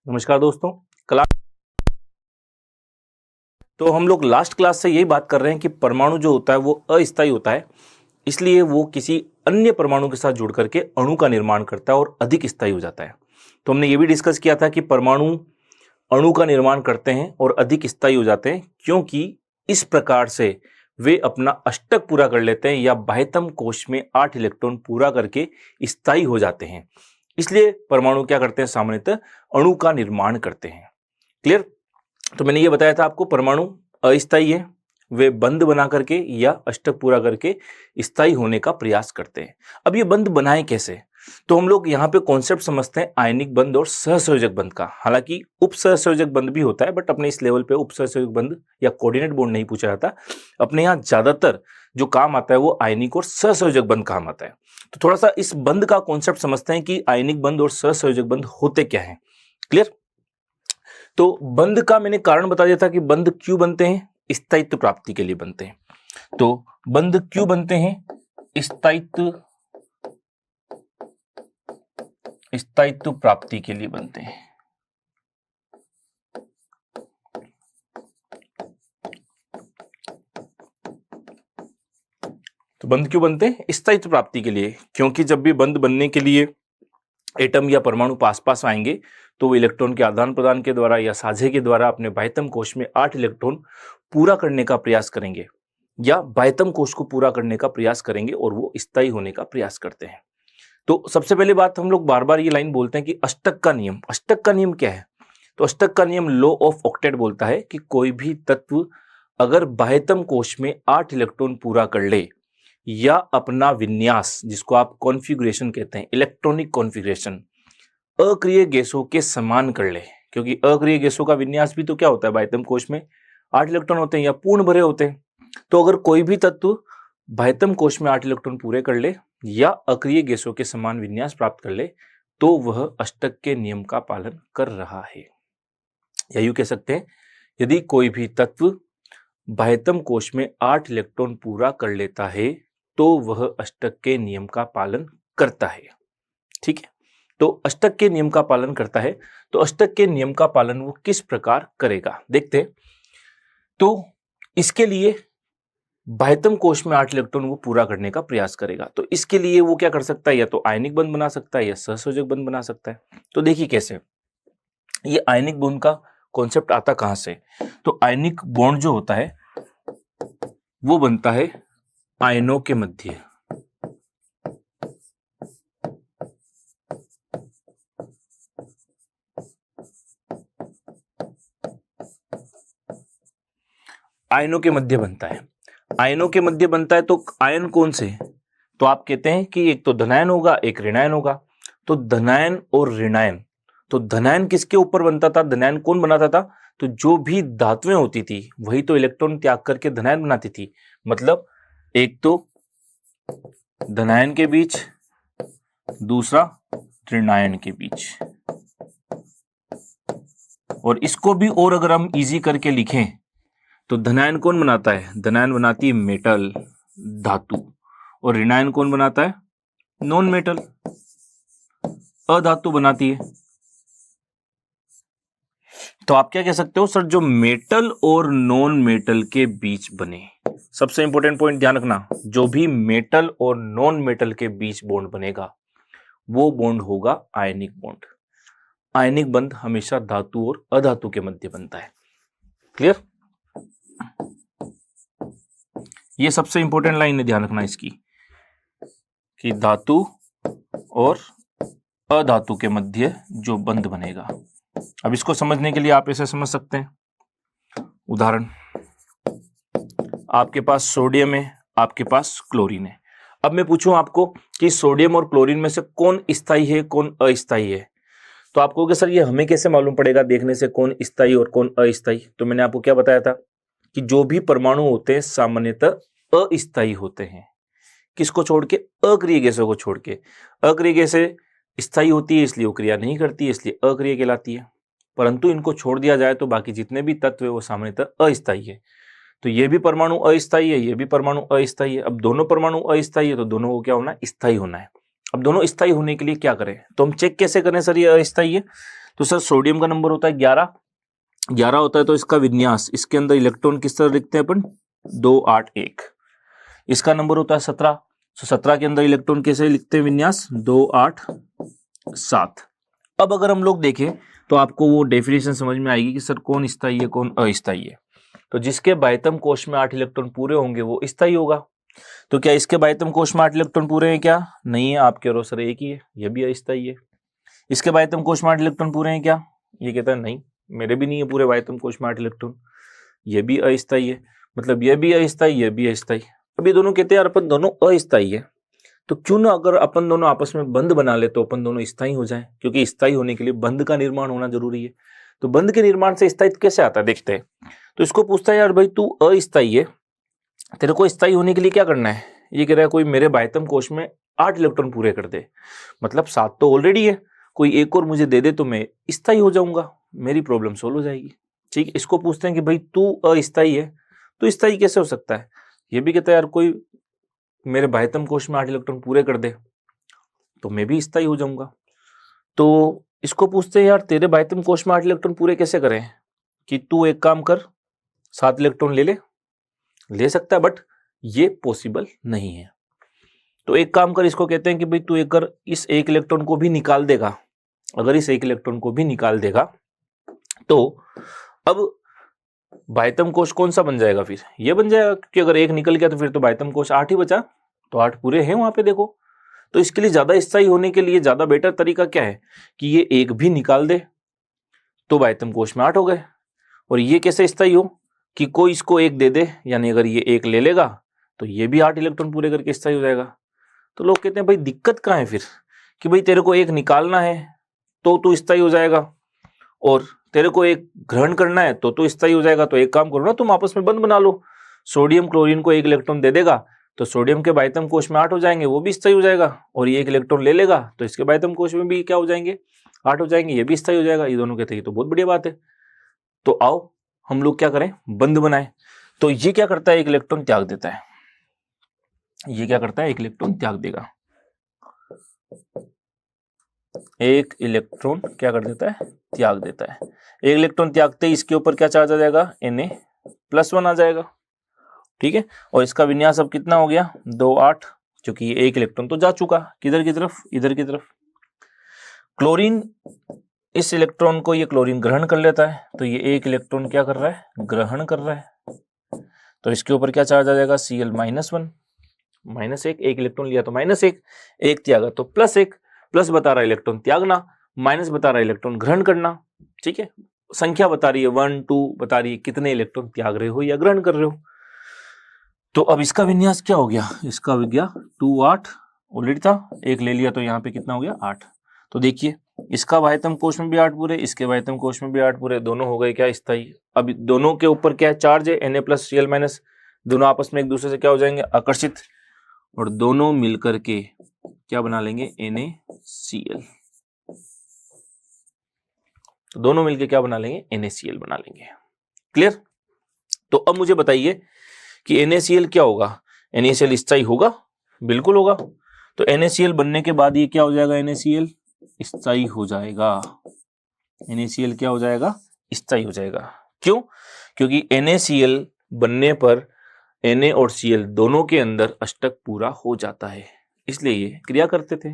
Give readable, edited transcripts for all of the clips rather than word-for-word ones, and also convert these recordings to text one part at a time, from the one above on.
नमस्कार दोस्तों। क्लास तो हम लोग लास्ट क्लास से यही बात कर रहे हैं कि परमाणु जो होता है वो अस्थायी होता है, इसलिए वो किसी अन्य परमाणु के साथ जुड़ करके अणु का निर्माण करता है और अधिक स्थायी हो जाता है। तो हमने ये भी डिस्कस किया था कि परमाणु अणु का निर्माण करते हैं और अधिक स्थायी हो जाते हैं क्योंकि इस प्रकार से वे अपना अष्टक पूरा कर लेते हैं या बाह्यतम कोश में 8 इलेक्ट्रॉन पूरा करके स्थायी हो जाते हैं। इसलिए परमाणु क्या करते हैं, सामान्यतः अणु का निर्माण करते हैं। क्लियर? तो मैंने ये बताया था आपको, परमाणु अस्थायी है, वे बंध बना करके या अष्टक पूरा करके स्थायी होने का प्रयास करते हैं। अब ये बंध बनाए कैसे, तो हम लोग यहाँ पे कॉन्सेप्ट समझते हैं आयनिक बंध और सहसंयोजक बंध का। हालांकि उप सहसंयोजक बंध भी होता है, बट अपने इस लेवल पे उप सहसंयोजक बंध या कोऑर्डिनेट बॉन्ड नहीं पूछा जाता। अपने यहाँ ज्यादातर जो काम आता है वो आयनिक और सहसंयोजक बंध काम आता है। तो थोड़ा सा इस बंध का कॉन्सेप्ट समझते हैं कि आयनिक बंध और सहसंयोजक बंध होते क्या है। क्लियर? तो बंध का मैंने कारण बता दिया था कि बंध क्यों बनते हैं, स्थायित्व प्राप्ति के लिए बनते हैं। तो बंध क्यों बनते हैं, स्थायित्व प्राप्ति के लिए बनते हैं। तो बंध क्यों बनते हैं, स्थायित्व प्राप्ति के लिए, क्योंकि जब भी बंध बनने के लिए एटम या परमाणु पास पास आएंगे तो वो इलेक्ट्रॉन के आदान प्रदान के द्वारा या साझे के द्वारा अपने बाह्यतम कोश में 8 इलेक्ट्रॉन पूरा करने का प्रयास करेंगे या बाह्यतम कोश को पूरा करने का प्रयास करेंगे और वो स्थायी होने का प्रयास करते हैं। तो सबसे पहले बात, हम लोग बार बार ये लाइन बोलते हैं कि अष्टक का नियम। अष्टक का नियम क्या है? तो अष्टक का नियम लॉ ऑफ ऑक्टेट बोलता है कि कोई भी तत्व अगर बाह्यतम कोश में 8 इलेक्ट्रॉन पूरा कर ले या अपना विन्यास, जिसको आप कॉन्फ़िगरेशन कहते हैं, इलेक्ट्रॉनिक कॉन्फ़िगरेशन, अक्रिय गैसों के समान कर ले, क्योंकि अक्रिय गैसों का विन्यास भी तो क्या होता है, बाह्यतम कोश में 8 इलेक्ट्रॉन होते हैं या पूर्ण भरे होते हैं। तो अगर कोई भी तत्व बाह्यतम कोश में 8 इलेक्ट्रॉन पूरे कर ले या अक्रिय गैसों के समान विन्यास प्राप्त कर ले तो वह अष्टक के नियम का पालन कर रहा है। या यूं कह सकते हैं, यदि कोई भी तत्व बाह्यतम कोश में 8 इलेक्ट्रॉन पूरा कर लेता है तो वह अष्टक के नियम का पालन करता है। ठीक है, तो अष्टक के नियम का पालन करता है। तो अष्टक के नियम का पालन वो किस प्रकार करेगा, देखते हैं। तो इसके लिए बाह्यतम कोश में 8 इलेक्ट्रॉन वो पूरा करने का प्रयास करेगा। तो इसके लिए वो क्या कर सकता है, या तो आयनिक बंध बना सकता है या सहसंयोजक बंध बना सकता है। तो देखिए कैसे, ये आयनिक बॉन्ड का कॉन्सेप्ट आता कहां से। तो आयनिक बॉन्ड जो होता है वो बनता है आयनों के मध्य। आयनों के मध्य बनता है। आयनों के मध्य बनता है तो आयन कौन से, तो आप कहते हैं कि एक तो धनायन होगा, एक ऋणायन होगा। तो धनायन और ऋणायन, तो धनायन किसके ऊपर बनता था, धनायन कौन बनाता था, तो जो भी धातुएं होती थी वही तो इलेक्ट्रॉन त्याग करके धनायन बनाती थी। मतलब एक तो धनायन के बीच, दूसरा ऋणायन के बीच। और इसको भी और अगर हम इजी करके लिखें तो धनायन कौन बनाता है, धनायन बनाती है मेटल, धातु, और ऋणायन कौन बनाता है, नॉन मेटल, अधातु बनाती है। तो आप क्या कह सकते हो, सर जो मेटल और नॉन मेटल के बीच बने, सबसे इंपॉर्टेंट पॉइंट ध्यान रखना, जो भी मेटल और नॉन मेटल के बीच बॉन्ड बनेगा वो बॉन्ड होगा आयनिक बॉन्ड। आयनिक बंध हमेशा धातु और अधातु के मध्य बनता है। क्लियर? ये सबसे इंपॉर्टेंट लाइन है, ध्यान रखना इसकी, कि धातु और अधातु के मध्य जो बंध बनेगा। अब इसको समझने के लिए आप ऐसे समझ सकते हैं, उदाहरण, आपके पास सोडियम है, आपके पास क्लोरीन है। अब मैं पूछूं आपको कि सोडियम और क्लोरीन में से कौन स्थायी है, कौन अस्थायी है, तो आप कहोगे सर ये हमें कैसे मालूम पड़ेगा देखने से कौन स्थायी और कौन अस्थायी। तो मैंने आपको क्या बताया था कि जो भी परमाणु होते हैं सामान्यतः अस्थायी होते हैं। किसको छोड़ के, अक्रिय गैसों को छोड़ के। अक्रिय गैसें स्थायी होती है इसलिए वो क्रिया नहीं करती है, इसलिए अक्रिय कहलाती है। परंतु इनको छोड़ दिया जाए तो बाकी जितने भी तत्व है वो सामान्यतः अस्थायी है। तो ये भी परमाणु अस्थायी है, ये भी परमाणु अस्थायी है। अब दोनों परमाणु अस्थायी है तो दोनों को क्या होना है, स्थायी होना है। अब दोनों स्थायी होने के लिए क्या करें, तो हम चेक कैसे करें सर ये अस्थायी है, तो सर सोडियम का नंबर होता है 11 होता है, तो इसका विन्यास, इसके अंदर इलेक्ट्रॉन किस तरह लिखते हैं अपन, 2 8 1। इसका नंबर होता है 17, तो 17 के अंदर इलेक्ट्रॉन कैसे लिखते हैं विन्यास, 2 8 7। अब अगर हम लोग देखें तो आपको वो डेफिनेशन समझ में आएगी कि सर कौन स्थायी है कौन अस्थायी है। तो जिसके बाह्यतम कोश में 8 इलेक्ट्रॉन पूरे होंगे वो स्थायी होगा। तो क्या इसके बाह्यतम कोश में 8 इलेक्ट्रॉन पूरे हैं क्या, नहीं है, आप कह रहे हो सर एक ही है, ये भी अस्थायी है। इसके बाह्यतम कोश में 8 इलेक्ट्रॉन पूरे हैं क्या, ये कहता है नहीं, मेरे भी नहीं है पूरे बाह्यतम कोश में 8 इलेक्ट्रॉन, ये भी अस्थायी है। मतलब ये भी अस्थायी, ये भी अस्थायी। अब ये दोनों कहते हैं यार अपन दोनों अस्थायी है, तो क्यों ना अगर अपन दोनों आपस में बंध बना ले तो अपन दोनों स्थायी हो जाएं, क्योंकि स्थायी होने के लिए बंध का निर्माण होना जरूरी है। तो बंध के निर्माण से स्थायित्व कैसे आता है देखते हैं। तो इसको पूछता है यार भाई तू अस्थायी है, तेरे को स्थायी होने के लिए क्या करना है। ये कह रहा है कोई मेरे बाह्यतम कोश में 8 इलेक्ट्रॉन पूरे कर दे, मतलब 7 तो ऑलरेडी है, कोई एक और मुझे दे दे तो मैं स्थायी हो जाऊंगा, मेरी प्रॉब्लम सोल्व हो जाएगी। ठीक, इसको पूछते हैं कि भाई तू अस्थायी है तो स्थायी कैसे हो सकता है। ये भी कहता है यार कोई मेरे बाह्यतम कोश में 8 इलेक्ट्रॉन पूरे कर दे तो मैं भी स्थायी हो जाऊंगा। तो इसको पूछते हैं यार तेरे बाह्यतम कोश में 8 इलेक्ट्रॉन पूरे कैसे करें, कि तू एक काम कर 7 इलेक्ट्रॉन ले सकता है, बट ये पॉसिबल नहीं है। तो एक काम कर, इसको कहते हैं कि भाई तू एक कर इस 1 इलेक्ट्रॉन को भी निकाल देगा। अगर इस 1 इलेक्ट्रॉन को भी निकाल देगा तो अब बाह्यतम कोश कौन सा बन जाएगा, फिर ये बन जाएगा, क्योंकि अगर 1 निकल गया तो फिर तो बाह्यतम कोश 8 ही बचा, तो 8 पूरे हैं वहां पे देखो। तो इसके लिए ज्यादा स्थायी होने के लिए ज्यादा बेटर तरीका क्या है कि ये 1 भी निकाल दे तो बाह्यतम कोश में 8 हो गए। और ये कैसे स्थायी हो कि कोई इसको 1 दे दे, यानी अगर ये 1 ले लेगा तो ये भी 8 इलेक्ट्रॉन पूरे करके स्थायी हो जाएगा। तो लोग कहते हैं भाई दिक्कत कहाँ है फिर, कि भाई तेरे को 1 निकालना है तो तू स्थायी हो जाएगा, और तेरे को 1 ग्रहण करना है तो तू स्थायी हो जाएगा। तो एक काम करो ना, तुम आपस में बंध बना लो, सोडियम क्लोरीन को 1 इलेक्ट्रॉन दे देगा तो सोडियम के बाह्यतम कोश में 8 हो जाएंगे, वो भी स्थायी हो जाएगा, और ये 1 इलेक्ट्रॉन ले लेगा तो इसके बाह्यतम कोश में भी क्या हो जाएंगे, 8 हो जाएंगे, ये भी स्थायी हो जाएगा। ये दोनों कहते हैं तो बहुत बढ़िया बात है। तो आओ हम लोग क्या करें, बंध बनाए। तो ये क्या करता है, 1 इलेक्ट्रॉन त्याग देता है। ये क्या करता है, 1 इलेक्ट्रॉन त्याग देगा। 1 इलेक्ट्रॉन क्या कर देता है, त्याग देता है। 1 इलेक्ट्रॉन त्यागते ही इसके ऊपर क्या चार्ज आ जाएगा, Na+1 आ जाएगा। ठीक है, और इसका विन्यास अब कितना हो गया, 2 8, क्योंकि ये 1 इलेक्ट्रॉन तो जा चुका किधर की तरफ, इधर की तरफ। क्लोरीन, इस इलेक्ट्रॉन को ये क्लोरीन ग्रहण कर लेता है, तो ये 1 इलेक्ट्रॉन क्या कर रहा है, ग्रहण कर रहा है। तो इसके ऊपर क्या चार्ज आ जाएगा, Cl-1, -1, 1 इलेक्ट्रॉन लिया तो -1, 1 त्यागा तो +1, प्लस बता रहा है इलेक्ट्रॉन त्यागना, माइनस बता रहा है इलेक्ट्रॉन ग्रहण करना। ठीक है, संख्या बता रही है 1 2, बता रही है कितने इलेक्ट्रॉन त्याग रहे हो या ग्रहण कर रहे हो। तो अब इसका विन्यास क्या हो गया, इसका हो गया 2 8, ऑलरेडी था, 1 ले लिया तो यहाँ पे कितना हो गया, 8। तो देखिए इसका बाह्यतम कोश में भी 8 पूरे, इसके बाह्यतम कोश में भी 8 पूरे, दोनों हो गए क्या, स्थायी। अब दोनों के ऊपर क्या है, चार्ज है, Na+Cl-, दोनों आपस में एक दूसरे से क्या हो जाएंगे, आकर्षित, और दोनों मिलकर के क्या बना लेंगे, NaCl। तो दोनों मिलकर क्या बना लेंगे, NaCl बना लेंगे। क्लियर। तो अब मुझे बताइए कि NaCl क्या होगा, NaCl स्थायी होगा, बिल्कुल होगा। तो NaCl बनने के बाद ये क्या हो जाएगा, NaCl स्थायी हो जाएगा। NaCl क्या हो जाएगा, स्थायी हो जाएगा। क्यों, क्योंकि NaCl बनने पर Na और Cl दोनों के अंदर अष्टक पूरा हो जाता है, इसलिए ये क्रिया करते थे।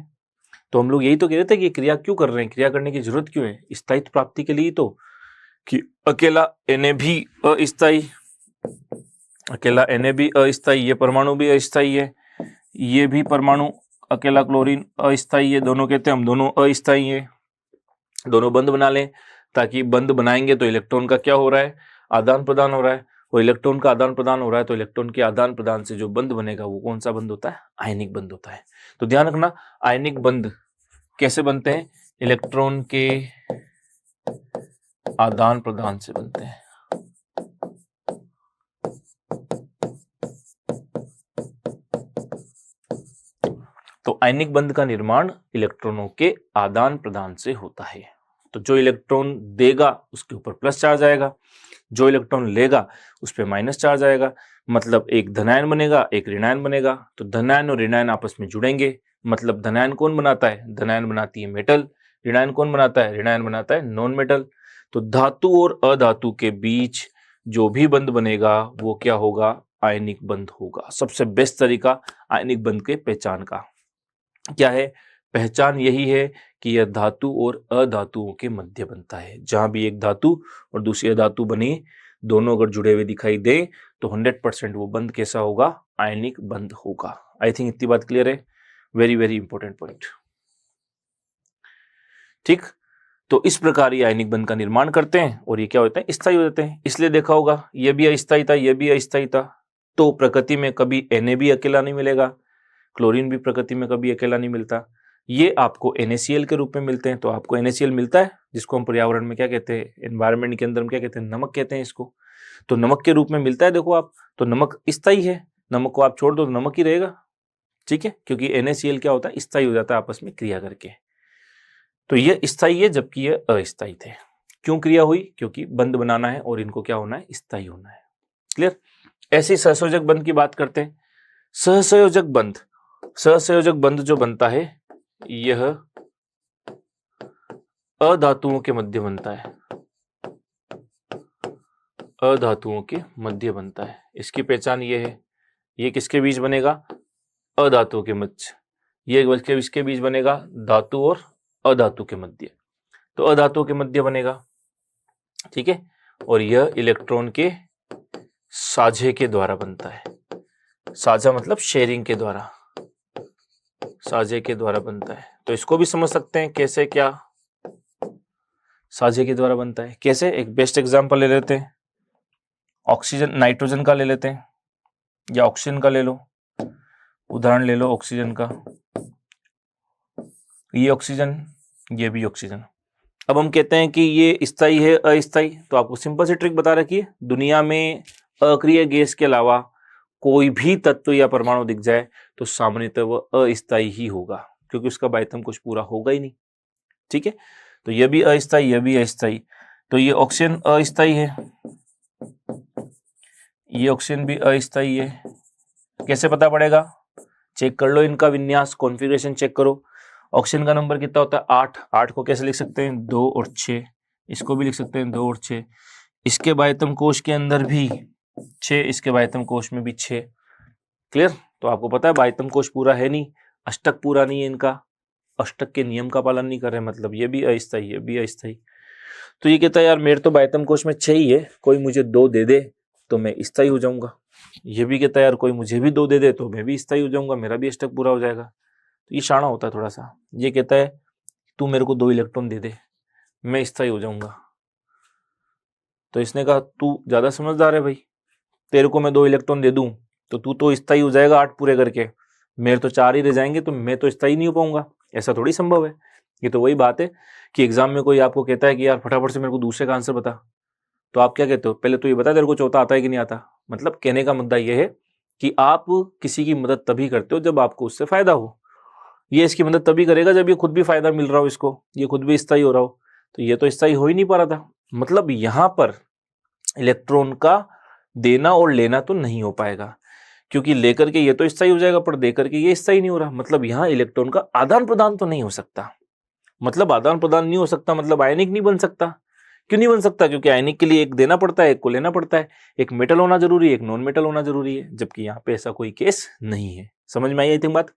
तो हम लोग यही तो कह रहे थे कि क्रिया क्यों कर रहे हैं, क्रिया करने की जरूरत क्यों है, स्थायित्व प्राप्ति के लिए। तो कि अकेला Na भी अस्थायी, अकेला Na भी अस्थायी, ये परमाणु भी अस्थायी है, ये भी परमाणु अकेला क्लोरीन अस्थायी है, दोनों कहते हैं हम दोनों अस्थायी है। दोनों बंध बना लें, ताकि बंध बनाएंगे तो इलेक्ट्रॉन का क्या हो रहा है, आदान प्रदान हो रहा है, और इलेक्ट्रॉन का आदान प्रदान हो रहा है तो इलेक्ट्रॉन के आदान प्रदान से जो बंध बनेगा वो कौन सा बंध होता है, आयनिक बंध होता है। तो ध्यान रखना, आयनिक बंध कैसे बनते हैं, इलेक्ट्रॉन के आदान प्रदान से बनते हैं। तो आयनिक बंध का निर्माण इलेक्ट्रॉनों के आदान प्रदान से होता है। तो जो इलेक्ट्रॉन देगा उसके ऊपर प्लस चार्ज आएगा, जो इलेक्ट्रॉन लेगा उस पर माइनस चार्ज आएगा, मतलब एक धनायन बनेगा एक ऋणायन बनेगा। तो धनायन और ऋणायन आपस में जुड़ेंगे, मतलब धनायन कौन बनाता है, धनायन बनाती है मेटल, ऋणायन कौन बनाता है? ऋणायन बनाता है नॉन मेटल। तो धातु और अधातु के बीच जो भी बंध बनेगा वो क्या होगा? आयनिक बंध होगा। सबसे बेस्ट तरीका आयनिक बंध के पहचान का क्या है? पहचान यही है कि यह धातु और अधातुओं के मध्य बनता है। जहां भी एक धातु और दूसरी अधातु बने, दोनों अगर जुड़े हुए दिखाई दे तो 100% वो बंध कैसा होगा? आयनिक बंध होगा। आई थिंक इतनी बात क्लियर है। Very very important point. ठीक, तो इस प्रकार ये आयनिक बंध का निर्माण करते हैं और ये क्या होते हैं? स्थायी हो जाते हैं। इसलिए देखा होगा ये भी अस्थायी था, ये भी अस्थायी था। तो प्रकृति में कभी Na भी अकेला नहीं मिलेगा, क्लोरीन भी प्रकृति में कभी अकेला नहीं मिलता। ये आपको NaCl के रूप में मिलते हैं। तो आपको NaCl मिलता है, जिसको हम पर्यावरण में क्या कहते हैं? एनवायरनमेंट के अंदर हम क्या कहते हैं? नमक कहते हैं इसको। तो नमक के रूप में मिलता है। देखो आप, तो नमक स्थायी है, नमक को आप छोड़ दो तो नमक ही रहेगा। ठीक है, क्योंकि NaCl क्या होता है? स्थायी हो जाता है आपस में क्रिया करके। तो ये स्थायी है जबकि ये अस्थायी थे। क्यों क्रिया हुई? क्योंकि बंध बनाना है और इनको क्या होना है? स्थायी होना है। क्लियर? ऐसी सहसंयोजक बंध की बात करते हैं। सहसंयोजक बंध, सहसंयोजक बंध जो बनता है यह अधातुओं के मध्य बनता है। अधातुओं के मध्य बनता है। इसकी पहचान ये है। ये किसके बीच बनेगा? अधातुओं के मध्य। ये किसके बीच बनेगा? धातु और अधातु के मध्य। तो अधातुओं के मध्य बनेगा। ठीक है, और यह इलेक्ट्रॉन के साझे के द्वारा बनता है। साझा मतलब शेयरिंग के द्वारा, साझे के द्वारा बनता है। तो इसको भी समझ सकते हैं कैसे, क्या साझे के द्वारा बनता है कैसे। एक बेस्ट एग्जांपल ले लेते हैं, ऑक्सीजन, नाइट्रोजन का ले लेते हैं या ऑक्सीजन का ले लो। उदाहरण ले लो ऑक्सीजन का। ये ऑक्सीजन, ये भी ऑक्सीजन। अब हम कहते हैं कि ये स्थायी है अस्थायी। तो आपको सिंपल सी ट्रिक बता रखी है, दुनिया में अक्रिय गैस के अलावा कोई भी तत्व या परमाणु दिख जाए तो सामान्यतः वह अस्थायी ही होगा, क्योंकि उसका बाध्यता कुछ पूरा होगा ही नहीं। ठीक है, तो यह भी अस्थायी, यह भी अस्थायी। तो ये ऑक्सीजन अस्थायी है, ये ऑक्सीजन भी अस्थायी है। कैसे पता पड़ेगा? चेक कर लो इनका विन्यास, कॉन्फ़िगरेशन चेक करो। ऑक्सीजन का नंबर कितना होता है? 8। 8 को कैसे लिख सकते हैं? 2 और 6। इसको भी लिख सकते हैं 2 और 6। इसके बाह्यतम कोश के अंदर भी 6, इसके बाह्यतम कोश में भी 6। क्लियर? तो आपको पता है बाह्यतम कोश पूरा है नहीं, अष्टक पूरा नहीं है इनका, अष्टक के नियम का पालन नहीं कर रहे, मतलब ये भी अस्थायी, ये भी अस्थायी। तो ये कहता है यार मेरे तो बाह्यतम कोश में 6 ही है, कोई मुझे 2 दे दे तो मैं स्थायी हो जाऊंगा। ये भी कहता है यार कोई मुझे भी 2 दे दे तो मैं भी स्थायी हो जाऊंगा, मेरा भी अष्टक पूरा हो जाएगा। तो ये शाना होता है थोड़ा सा। ये कहता है तू मेरे को 2 इलेक्ट्रॉन दे दे, मैं स्थायी हो जाऊंगा। तो इसने कहा तू ज्यादा समझदार है भाई, तेरे को मैं 2 इलेक्ट्रॉन दे दूं तो तू तो स्थायी हो जाएगा 8 पूरे करके, मेरे तो 4 ही रह जाएंगे, तो मैं तो स्थायी नहीं हो पाऊंगा। ऐसा थोड़ी संभव है। ये तो वही बात है कि एग्जाम में कोई आपको कहता है कि यार फटाफट से मेरे को दूसरे का आंसर बता, तो आप क्या कहते हो? पहले तो ये बता तेरे को चौथा आता है कि नहीं आता। मतलब कहने का मुद्दा यह है कि आप किसी की मदद तभी करते हो जब आपको उससे फायदा हो। ये इसकी मदद तभी करेगा जब ये खुद भी फायदा मिल रहा हो, इसको ये खुद भी स्थायी हो रहा हो। तो ये तो स्थायी हो ही नहीं पा रहा था। मतलब यहां पर इलेक्ट्रॉन का देना और लेना तो नहीं हो पाएगा, क्योंकि लेकर के ये तो स्थायी हो जाएगा पर देकर के ये स्थायी नहीं हो रहा। मतलब यहां इलेक्ट्रॉन का आदान प्रदान तो नहीं हो सकता। मतलब आदान प्रदान नहीं हो सकता, मतलब आयनिक नहीं बन सकता। क्यों नहीं बन सकता? क्योंकि आयनिक के लिए एक देना पड़ता है, एक को लेना पड़ता है। एक मेटल होना जरूरी है, एक नॉन मेटल होना जरूरी है, जबकि यहाँ पे ऐसा कोई केस नहीं है। समझ में आई आई थिंक बात?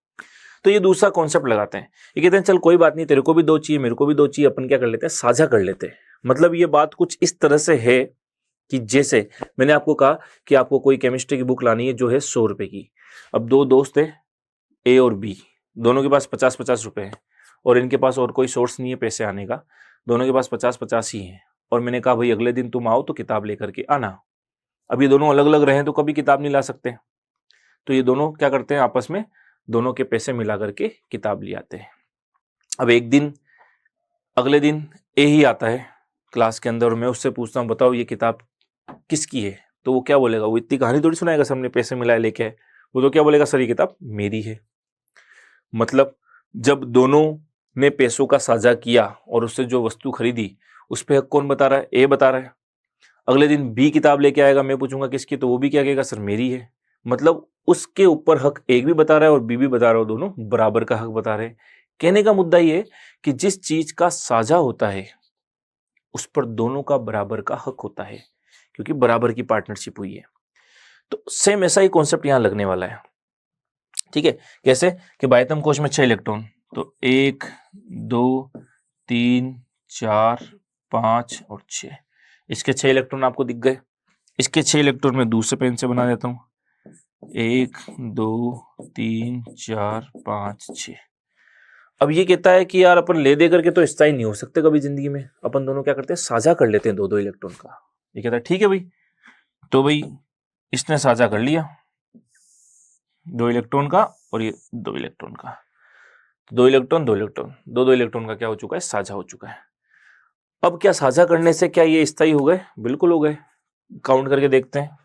तो ये दूसरा कॉन्सेप्ट लगाते हैं। ये कहते हैं चल कोई बात नहीं, तेरे को भी 2 चाहिए, मेरे को भी 2 चाहिए, अपन क्या कर लेते हैं? साझा कर लेते हैं। मतलब ये बात कुछ इस तरह से है कि जैसे मैंने आपको कहा कि आपको कोई केमिस्ट्री की बुक लानी है जो है 100 रुपए की। अब 2 दोस्त है ए और बी, दोनों के पास 50-50 रुपए है और इनके पास और कोई सोर्स नहीं है पैसे आने का, दोनों के पास 50-50 ही है। और मैंने कहा भाई अगले दिन तुम आओ तो किताब लेकर के आना। अब ये दोनों अलग अलग रहे तो कभी किताब नहीं ला सकते, तो ये दोनों क्या करते हैं? आपस में दोनों के पैसे मिला करके किताब ले आते हैं। अब एक दिन, अगले दिन ए ही आता है क्लास के अंदर और मैं उससे पूछता हूँ बताओ ये किताब किसकी है? तो वो क्या बोलेगा? वो इतनी कहानी थोड़ी सुनाएगा सबने पैसे मिलाए लेके आए। वो तो क्या बोलेगा? सर ये किताब मेरी है। मतलब जब दोनों ने पैसों का साझा किया और उससे जो वस्तु खरीदी उस पे हक कौन बता रहा है? ए बता रहा है। अगले दिन बी किताब लेके आएगा, मैं पूछूंगा किसकी, तो वो भी क्या कहेगा? सर मेरी है। मतलब उसके ऊपर हक एक भी बता रहा है और बी भी बता रहा है, दोनों बराबर का हक बता रहे हैं। कहने का मुद्दा ये कि जिस चीज का साझा होता है उस पर दोनों का बराबर का हक होता है, क्योंकि बराबर की पार्टनरशिप हुई है। तो सेम ऐसा ही कॉन्सेप्ट यहां लगने वाला है। ठीक है, कैसे कि बाह्यतम कोश में 6 इलेक्ट्रॉन, तो 1 2 3 4 5 और 6, इसके 6 इलेक्ट्रॉन आपको दिख गए। इसके 6 इलेक्ट्रॉन मैं दूसरे पेन से बना देता हूं, 1 2 3 4 5 6। अब ये कहता है कि यार अपन ले दे करके तो स्थायी नहीं हो सकते कभी जिंदगी में, अपन दोनों क्या करते हैं, साझा कर लेते हैं 2-2 इलेक्ट्रॉन का। ये कहता है ठीक है भाई, तो भाई इसने साझा कर लिया 2 इलेक्ट्रॉन का और ये 2 इलेक्ट्रॉन का, 2 इलेक्ट्रॉन 2 इलेक्ट्रॉन, 2-2 इलेक्ट्रॉन का क्या हो चुका है, साझा हो चुका है। अब क्या साझा करने से क्या ये स्थायी हो गए? बिल्कुल हो गए। काउंट करके देखते हैं,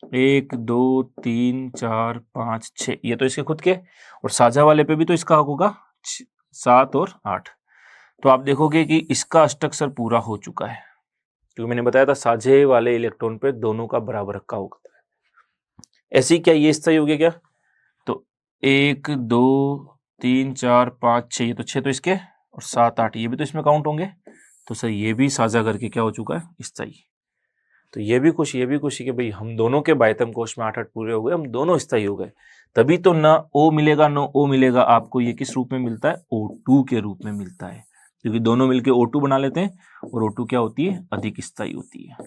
1 2 3 4 5 6, ये तो इसके खुद के, और साझा वाले पे भी तो इसका हक होगा 7 और 8। तो आप देखोगे कि इसका स्ट्रक्चर पूरा हो चुका है, क्योंकि मैंने बताया था साझे वाले इलेक्ट्रॉन पे दोनों का बराबर हक होता है। ऐसे ही क्या ये स्थायी हो गया क्या? तो 1 2 3 4 5 6, ये तो 6 तो इसके, और 7 8 ये भी तो इसमें काउंट होंगे। तो सर ये भी साझा करके क्या हो चुका है, स्थायी। तो ये भी खुशी कि भाई हम दोनों के बाह्यतम कोश में 8-8 पूरे हो गए, हम दोनों स्थायी हो गए। तभी तो ना O मिलेगा ना O मिलेगा, आपको ये किस रूप में मिलता है, O2 के रूप में मिलता है, क्योंकि दोनों मिलके O2 बना लेते हैं, और O2 क्या होती है, अधिक स्थायी होती है।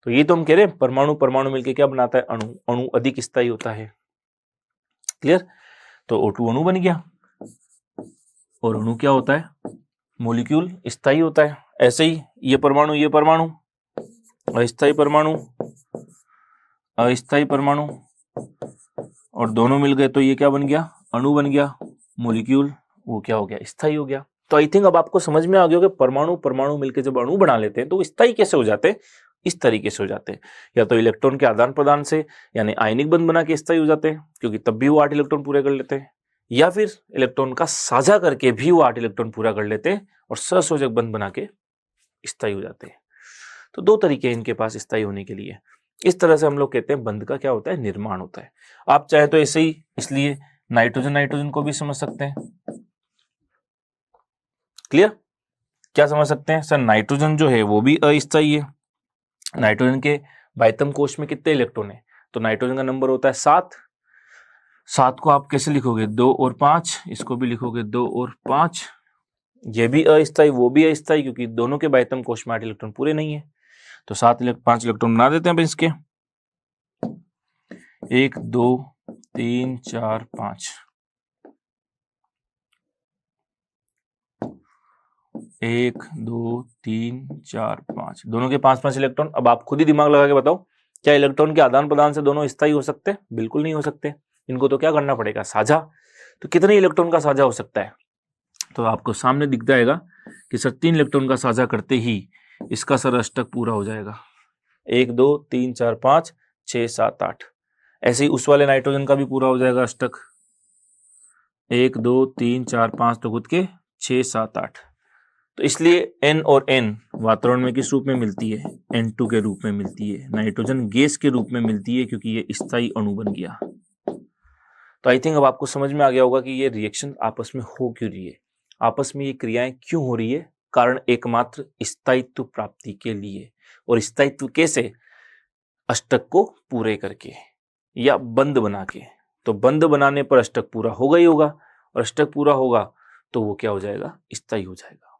तो ये तो हम कह रहे हैं परमाणु परमाणु मिलके क्या बनाता है, अणु, अणु अधिक स्थायी होता है। क्लियर? तो O2 अणु बन गया, और अणु क्या होता है, मॉलिक्यूल, स्थायी होता है। ऐसे ही ये परमाणु अस्थायी परमाणु अस्थायी परमाणु, और दोनों मिल गए तो ये क्या बन गया, अणु बन गया, मॉलिक्यूल, वो क्या हो गया, स्थायी हो गया। तो आई थिंक अब आपको समझ में आ गया कि परमाणु परमाणु मिलकर जब अणु बना लेते हैं तो स्थायी कैसे हो जाते हैं, इस तरीके से हो जाते हैं। या तो इलेक्ट्रॉन के आदान प्रदान से, यानी आयनिक बंध बना के स्थायी हो जाते हैं, क्योंकि तब भी वो 8 इलेक्ट्रॉन पूरे कर लेते हैं, या फिर इलेक्ट्रॉन का साझा करके भी वो 8 इलेक्ट्रॉन पूरा कर लेते हैं और सहसंयोजक बंध बना के स्थायी हो जाते हैं। तो 2 तरीके इनके पास स्थायी होने के लिए। इस तरह से हम लोग कहते हैं बंध का क्या होता है, निर्माण होता है। आप चाहे तो ऐसे ही, इसलिए नाइट्रोजन को भी समझ सकते हैं। क्लियर? क्या समझ सकते हैं? सर नाइट्रोजन जो है वो भी अस्थायी है। नाइट्रोजन के बाह्यतम कोश में कितने इलेक्ट्रॉन है? तो नाइट्रोजन का नंबर होता है 7। 7 को आप कैसे लिखोगे, 2 और 5, इसको भी लिखोगे 2 और 5। ये भी अस्थायी वो भी अस्थायी, क्योंकि दोनों के बाह्यतम कोश में 8 इलेक्ट्रॉन पूरे नहीं है। तो 5 इलेक्ट्रॉन बना देते हैं इसके, 1 2 3 4 5, 1 2 3 4 5, दोनों के 5-5 इलेक्ट्रॉन। अब आप खुद ही दिमाग लगा के बताओ, क्या इलेक्ट्रॉन के आदान प्रदान से दोनों स्थायी हो सकते हैं? बिल्कुल नहीं हो सकते। इनको तो क्या करना पड़ेगा, साझा। तो कितने इलेक्ट्रॉन का साझा हो सकता है? तो आपको सामने दिख जाएगा कि सर 3 इलेक्ट्रॉन का साझा करते ही इसका सर अष्टक पूरा हो जाएगा, 1 2 3 4 5 6 7 8। ऐसे ही उस वाले नाइट्रोजन का भी पूरा हो जाएगा अष्टक, 1 2 3 4 5 तो खुद के 6 7 8। तो इसलिए N और N वातावरण में किस रूप में मिलती है, N2 के रूप में मिलती है, नाइट्रोजन गैस के रूप में मिलती है, क्योंकि ये स्थायी अणु बन गया। तो आई थिंक अब आपको समझ में आ गया होगा कि ये रिएक्शन आपस में हो क्यों रही है, आपस में ये क्रियाएं क्यों हो रही है। कारण एकमात्र स्थायित्व प्राप्ति के लिए। और स्थायित्व कैसे? अष्टक को पूरे करके या बंध बना के। तो बंध बनाने पर अष्टक पूरा होगा ही होगा, और अष्टक पूरा होगा तो वो क्या हो जाएगा, स्थायी हो जाएगा।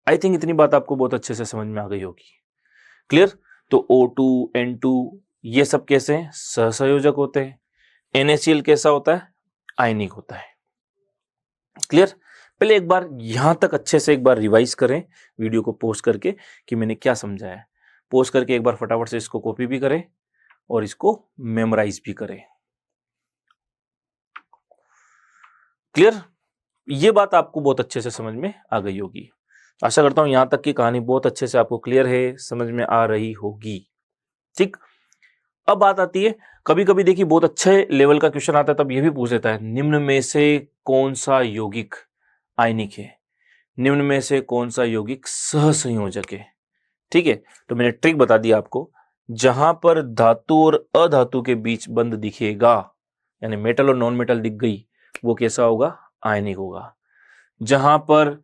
आई थिंक इतनी बात आपको बहुत अच्छे से समझ में आ गई होगी। क्लियर? तो O2 N2 ये सब कैसे हैं, सहसंयोजक होते हैं। NaCl कैसा होता है, आयनिक होता है। क्लियर? पहले एक बार यहां तक अच्छे से एक बार रिवाइज करें वीडियो को पॉज करके कि मैंने क्या समझाया है। पॉज करके एक बार फटाफट से इसको कॉपी भी करें और इसको मेमोराइज भी करें। क्लियर? ये बात आपको बहुत अच्छे से समझ में आ गई होगी। आशा करता हूं यहां तक की कहानी बहुत अच्छे से आपको क्लियर है, समझ में आ रही होगी। ठीक, अब बात आती है, कभी कभी देखिए बहुत अच्छे लेवल का क्वेश्चन आता है, तब यह भी पूछ देता है निम्न में से कौन सा यौगिक आयनिक है, निम्न में से कौन सा यौगिक सहसंयोजक है। ठीक है, तो मैंने ट्रिक बता दी आपको, जहां पर धातु और अधातु के बीच बंध दिखेगा, यानी मेटल और नॉन मेटल दिख गई, वो कैसा होगा, आयनिक होगा। जहां पर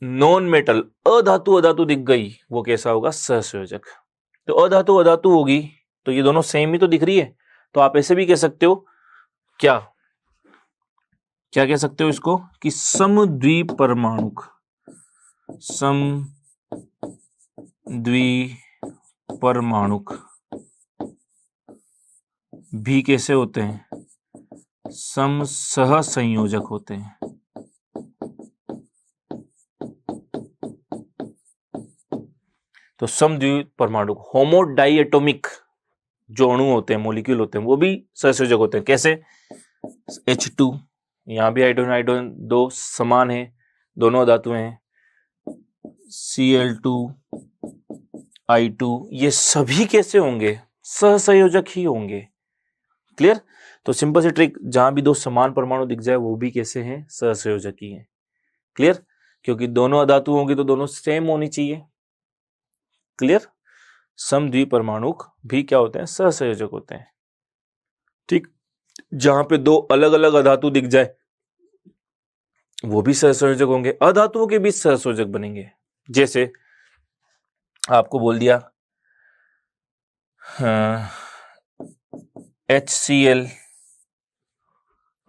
नॉन मेटल अधातु दिख गई वो कैसा होगा, सहसंयोजक। तो अधातु होगी तो ये दोनों सेम ही तो दिख रही है, तो आप ऐसे भी कह सकते हो, क्या क्या कह सकते हो इसको, कि समद्विपरमाणुक भी कैसे होते हैं, सहसंयोजक होते हैं। तो समद्विपरमाणुक होमोडाइएटोमिक जो अणु होते हैं, मॉलिक्यूल होते हैं, वो भी सहसंयोजक होते हैं। कैसे, H2, यहां भी हाइड्रोजन दो समान है, दोनों धातुएं हैं, Cl2I2, ये सभी कैसे होंगे, सहसंयोजक ही होंगे। क्लियर। तो सिंपल सी ट्रिक, जहां भी दो समान परमाणु दिख जाए वो भी कैसे हैं, सहसंयोजक ही हैं। क्लियर, क्योंकि दोनों अधातु होंगे तो दोनों सेम होनी चाहिए। क्लियर, समद्विपरमाणुक भी क्या होते हैं, सहसंयोजक होते हैं। ठीक, जहां पे दो अलग अलग अधातु दिख जाए वो भी सहसंयोजक होंगे, अधातुओं के बीच सहसंयोजक बनेंगे। जैसे आपको बोल दिया HCl,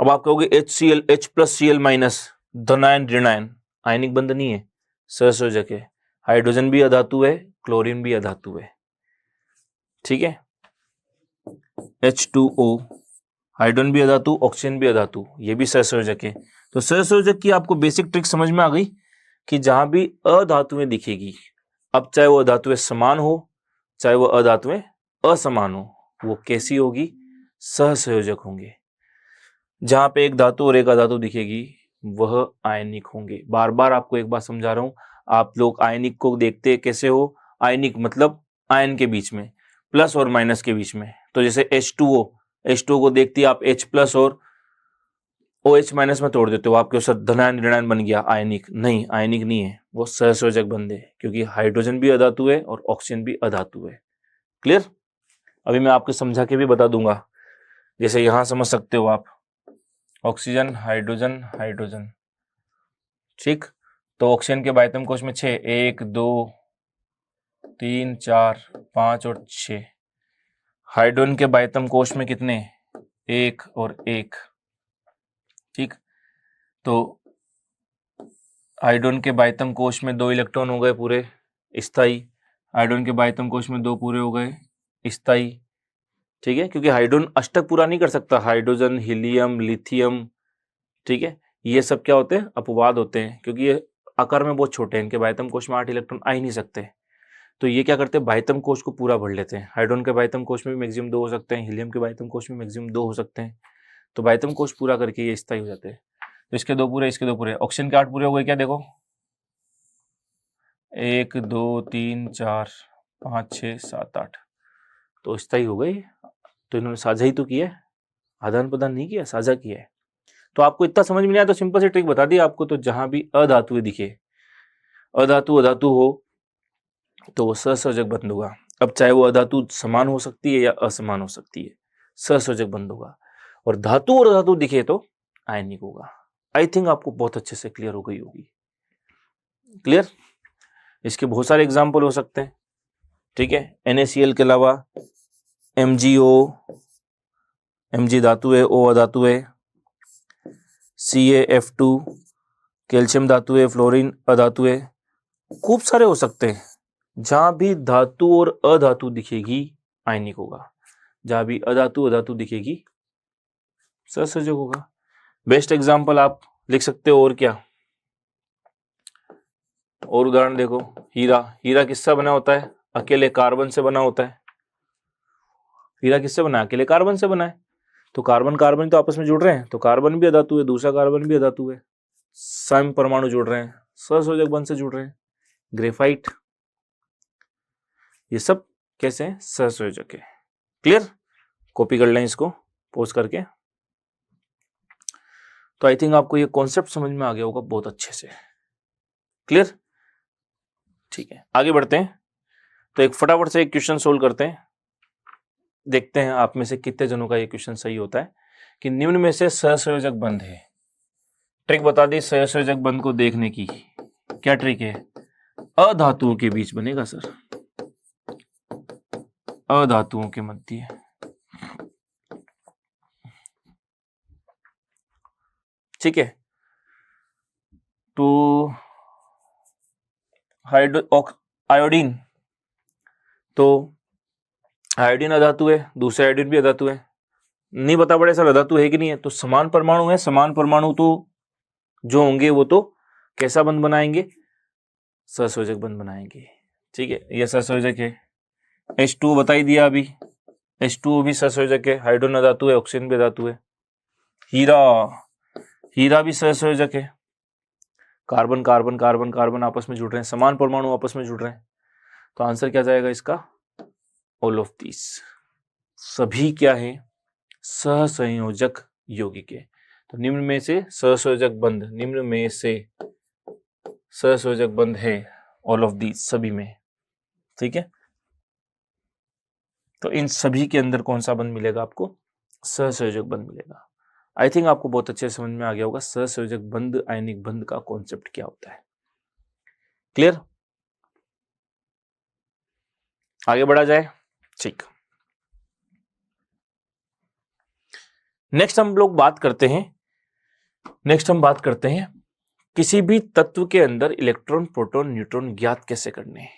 अब आप कहोगे HCl H+Cl- धनायन ऋणायन, आयनिक बंध नहीं है, सहसंयोजक है। हाइड्रोजन भी अधातु है, क्लोरीन भी अधातु है। ठीक है, H2O, हाइड्रोजन भी अधातु, ऑक्सीजन भी अधातु, ये भी सहसंयोजक है। तो सहसंयोजक की आपको बेसिक ट्रिक समझ में आ गई कि जहां भी अधातुएं दिखेगी, अब चाहे वो अधातुएं समान हो चाहे वो अधातुएं असमान हो, वो कैसी होगी, सहसंयोजक होंगे। जहां पे एक धातु और एक अधातु दिखेगी वह आयनिक होंगे। बार बार आपको एक बात समझा रहा हूं, आप लोग आयनिक को देखते कैसे हो, आयनिक मतलब आयन के बीच में, प्लस और माइनस के बीच में। तो जैसे H2O को देखती आप H+ और OH- में तोड़ देते हो, आपके साथ धनायन ऋणायन बन गया, आयनिक नहीं, आयनिक नहीं है, वो सहसंयोजक बंधे, क्योंकि हाइड्रोजन भी अधातु है और ऑक्सीजन भी अधातु है। क्लियर। अभी मैं आपको समझा के भी बता दूंगा, जैसे यहां समझ सकते हो आप, ऑक्सीजन हाइड्रोजन हाइड्रोजन, ठीक। तो ऑक्सीजन के बायतम कोश में 6, 1 2 3 4 5 और 6। हाइड्रोजन के बायतम कोश में कितने, 1 और 1। ठीक, तो हाइड्रोजन के बायतम कोश में 2 इलेक्ट्रॉन हो गए पूरे स्थायी, हाइड्रोजन के बायतम कोश में 2 पूरे हो गए स्थायी। ठीक है, क्योंकि हाइड्रोजन अष्टक पूरा नहीं कर सकता, हाइड्रोजन, हीलियम, लिथियम, ठीक है, ये सब क्या होते हैं, अपवाद होते हैं, क्योंकि ये आकार में बहुत छोटे हैं, इनके बायतम कोश में 8 इलेक्ट्रॉन आ ही नहीं सकते। तो ये क्या करते हैं, बायतम कोश को पूरा भर लेते हैं। हाइड्रोजन के बायतम कोश में भी मैक्सिमम 2 हो सकते हैं, हीलियम के बायतम कोश में मैक्सिमम 2 हो सकते हैं। तो बायतम कोश पूरा करके ये स्थायी हो जाते हैं। तो इसके 2 पूरे, इसके 2 पूरे, ऑक्सीजन के 8 पूरे हो गए क्या, देखो 1 2 3 4 5 6 7 8, तो स्थायी हो गई। तो इन्होंने साझा ही तो किया है, आदान प्रदान नहीं किया, साझा किया है। तो आपको इतना समझ में नहीं आया तो सिंपल सी ट्रिक बता दी आपको। तो जहां भी अधातु दिखे, अधातु हो तो वो सहसंयोजक बंध होगा। अब चाहे वो अधातु समान हो सकती है या असमान हो सकती है, सहसंयोजक बंध होगा। और धातु और धातु दिखे तो आयनिक होगा। आई थिंक आपको बहुत अच्छे से क्लियर हो गई होगी। क्लियर, इसके बहुत सारे एग्जाम्पल हो सकते हैं। ठीक है, NaCl के अलावा MgO, Mg धातु है, O अधातु है, CaF2 कैल्शियम धातु है, फ्लोरीन अधातु है, खूब सारे हो सकते हैं। जहां भी धातु और अधातु दिखेगी आयनिक होगा, जहां भी अधातु दिखेगी सहसंयोजक होगा। बेस्ट एग्जांपल आप लिख सकते हो। और क्या, और उदाहरण देखो, हीरा किससे बना होता है, अकेले कार्बन से बना होता है। हीरा किससे बना है, अकेले कार्बन से बना है। तो कार्बन तो आपस में जुड़ रहे हैं, तो कार्बन भी अधातु है, दूसरा कार्बन भी अधातु है, सम परमाणु जुड़ रहे हैं, सहसंयोजक बंध से जुड़ रहे हैं। ग्रेफाइट, ये सब कैसे हैं, सहसंयोजक है। क्लियर, कॉपी कर लें इसको पोस्ट करके। तो आई थिंक आपको ये कॉन्सेप्ट समझ में आ गया होगा बहुत अच्छे से। क्लियर, ठीक है, आगे बढ़ते हैं। तो एक फटाफट से एक क्वेश्चन सोल्व करते हैं, देखते हैं आप में से कितने जनों का ये क्वेश्चन सही होता है कि निम्न में से सहसंयोजक बंध है, ट्रिक बता दी सहसंयोजक बंध को देखने की। क्या ट्रिक है? अधातुओं के बीच बनेगा सर, अधातुओं के मध्य। ठीक है, तो आयोडीन, तो आयोडीन अधातु है, दूसरा आयोडीन भी अधातु है। नहीं बता पड़े सर अधातु है कि नहीं है, तो समान परमाणु है, समान परमाणु तो जो होंगे वो तो कैसा बंध बनाएंगे? सहसंयोजक बंध बनाएंगे। ठीक है, ये सहसंयोजक है। H2O बता ही दिया अभी, H2O भी सहसंयोजक है, हाइड्रोजन अधातु है, ऑक्सीजन भी अधातु है। हीरा, हीरा भी सहसंयोजक है, कार्बन कार्बन कार्बन कार्बन आपस में जुड़ रहे हैं, समान परमाणु आपस में जुड़ रहे हैं, तो आंसर क्या जाएगा इसका? ऑल ऑफ दिस, सभी क्या है? सहसंयोजक यौगिक है। तो निम्न में से सहसंयोजक बंध, निम्न में से सहसंयोजक बंध है ऑल ऑफ दीज, सभी में। ठीक है, तो इन सभी के अंदर कौन सा बंध मिलेगा आपको? सहसंयोजक बंध मिलेगा। आई थिंक आपको बहुत अच्छे समझ में आ गया होगा सहसंयोजक बंध, आयनिक बंध का कॉन्सेप्ट क्या होता है। क्लियर? आगे बढ़ा जाए। ठीक, नेक्स्ट हम बात करते हैं किसी भी तत्व के अंदर इलेक्ट्रॉन प्रोटॉन न्यूट्रॉन ज्ञात कैसे करने हैं।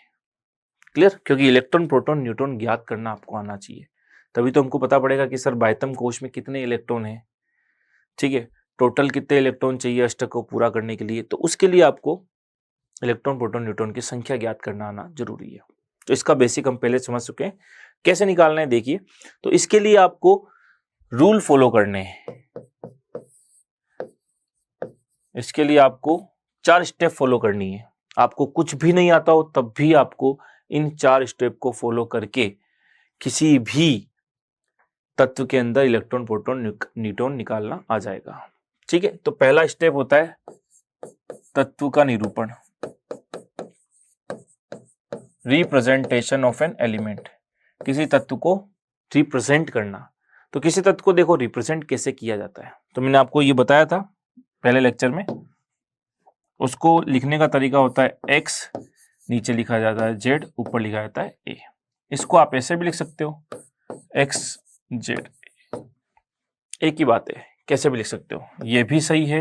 क्लियर? क्योंकि इलेक्ट्रॉन प्रोटॉन न्यूट्रॉन ज्ञात करना आपको आना चाहिए, तभी तो हमको पता पड़ेगा कि सर बाह्यतम कोश में कितने इलेक्ट्रॉन हैं। ठीक है, टोटल कितने इलेक्ट्रॉन चाहिए अष्टक को पूरा करने के लिए, तो उसके लिए आपको इलेक्ट्रॉन प्रोटॉन न्यूट्रॉन की संख्या ज्ञात करना आना जरूरी है। तो इसका बेसिक हम पहले समझ चुके हैं, कैसे निकालना है देखिए। तो इसके लिए आपको रूल फॉलो करने हैं, इसके लिए आपको 4 स्टेप फॉलो करनी है। आपको कुछ भी नहीं आता हो तब भी आपको इन 4 स्टेप को फॉलो करके किसी भी तत्व के अंदर इलेक्ट्रॉन प्रोटॉन न्यूट्रॉन निकालना आ जाएगा। ठीक है, तो पहला स्टेप होता है तत्व का निरूपण, रिप्रेजेंटेशन ऑफ एन एलिमेंट, किसी तत्व को रिप्रेजेंट करना। तो किसी तत्व को देखो रिप्रेजेंट कैसे किया जाता है, तो मैंने आपको ये बताया था पहले लेक्चर में। उसको लिखने का तरीका होता है x, नीचे लिखा जाता है z, ऊपर लिखा जाता है a। इसको आप ऐसे भी लिख सकते हो x z, एक ही बात है, कैसे भी लिख सकते हो, ये भी सही है,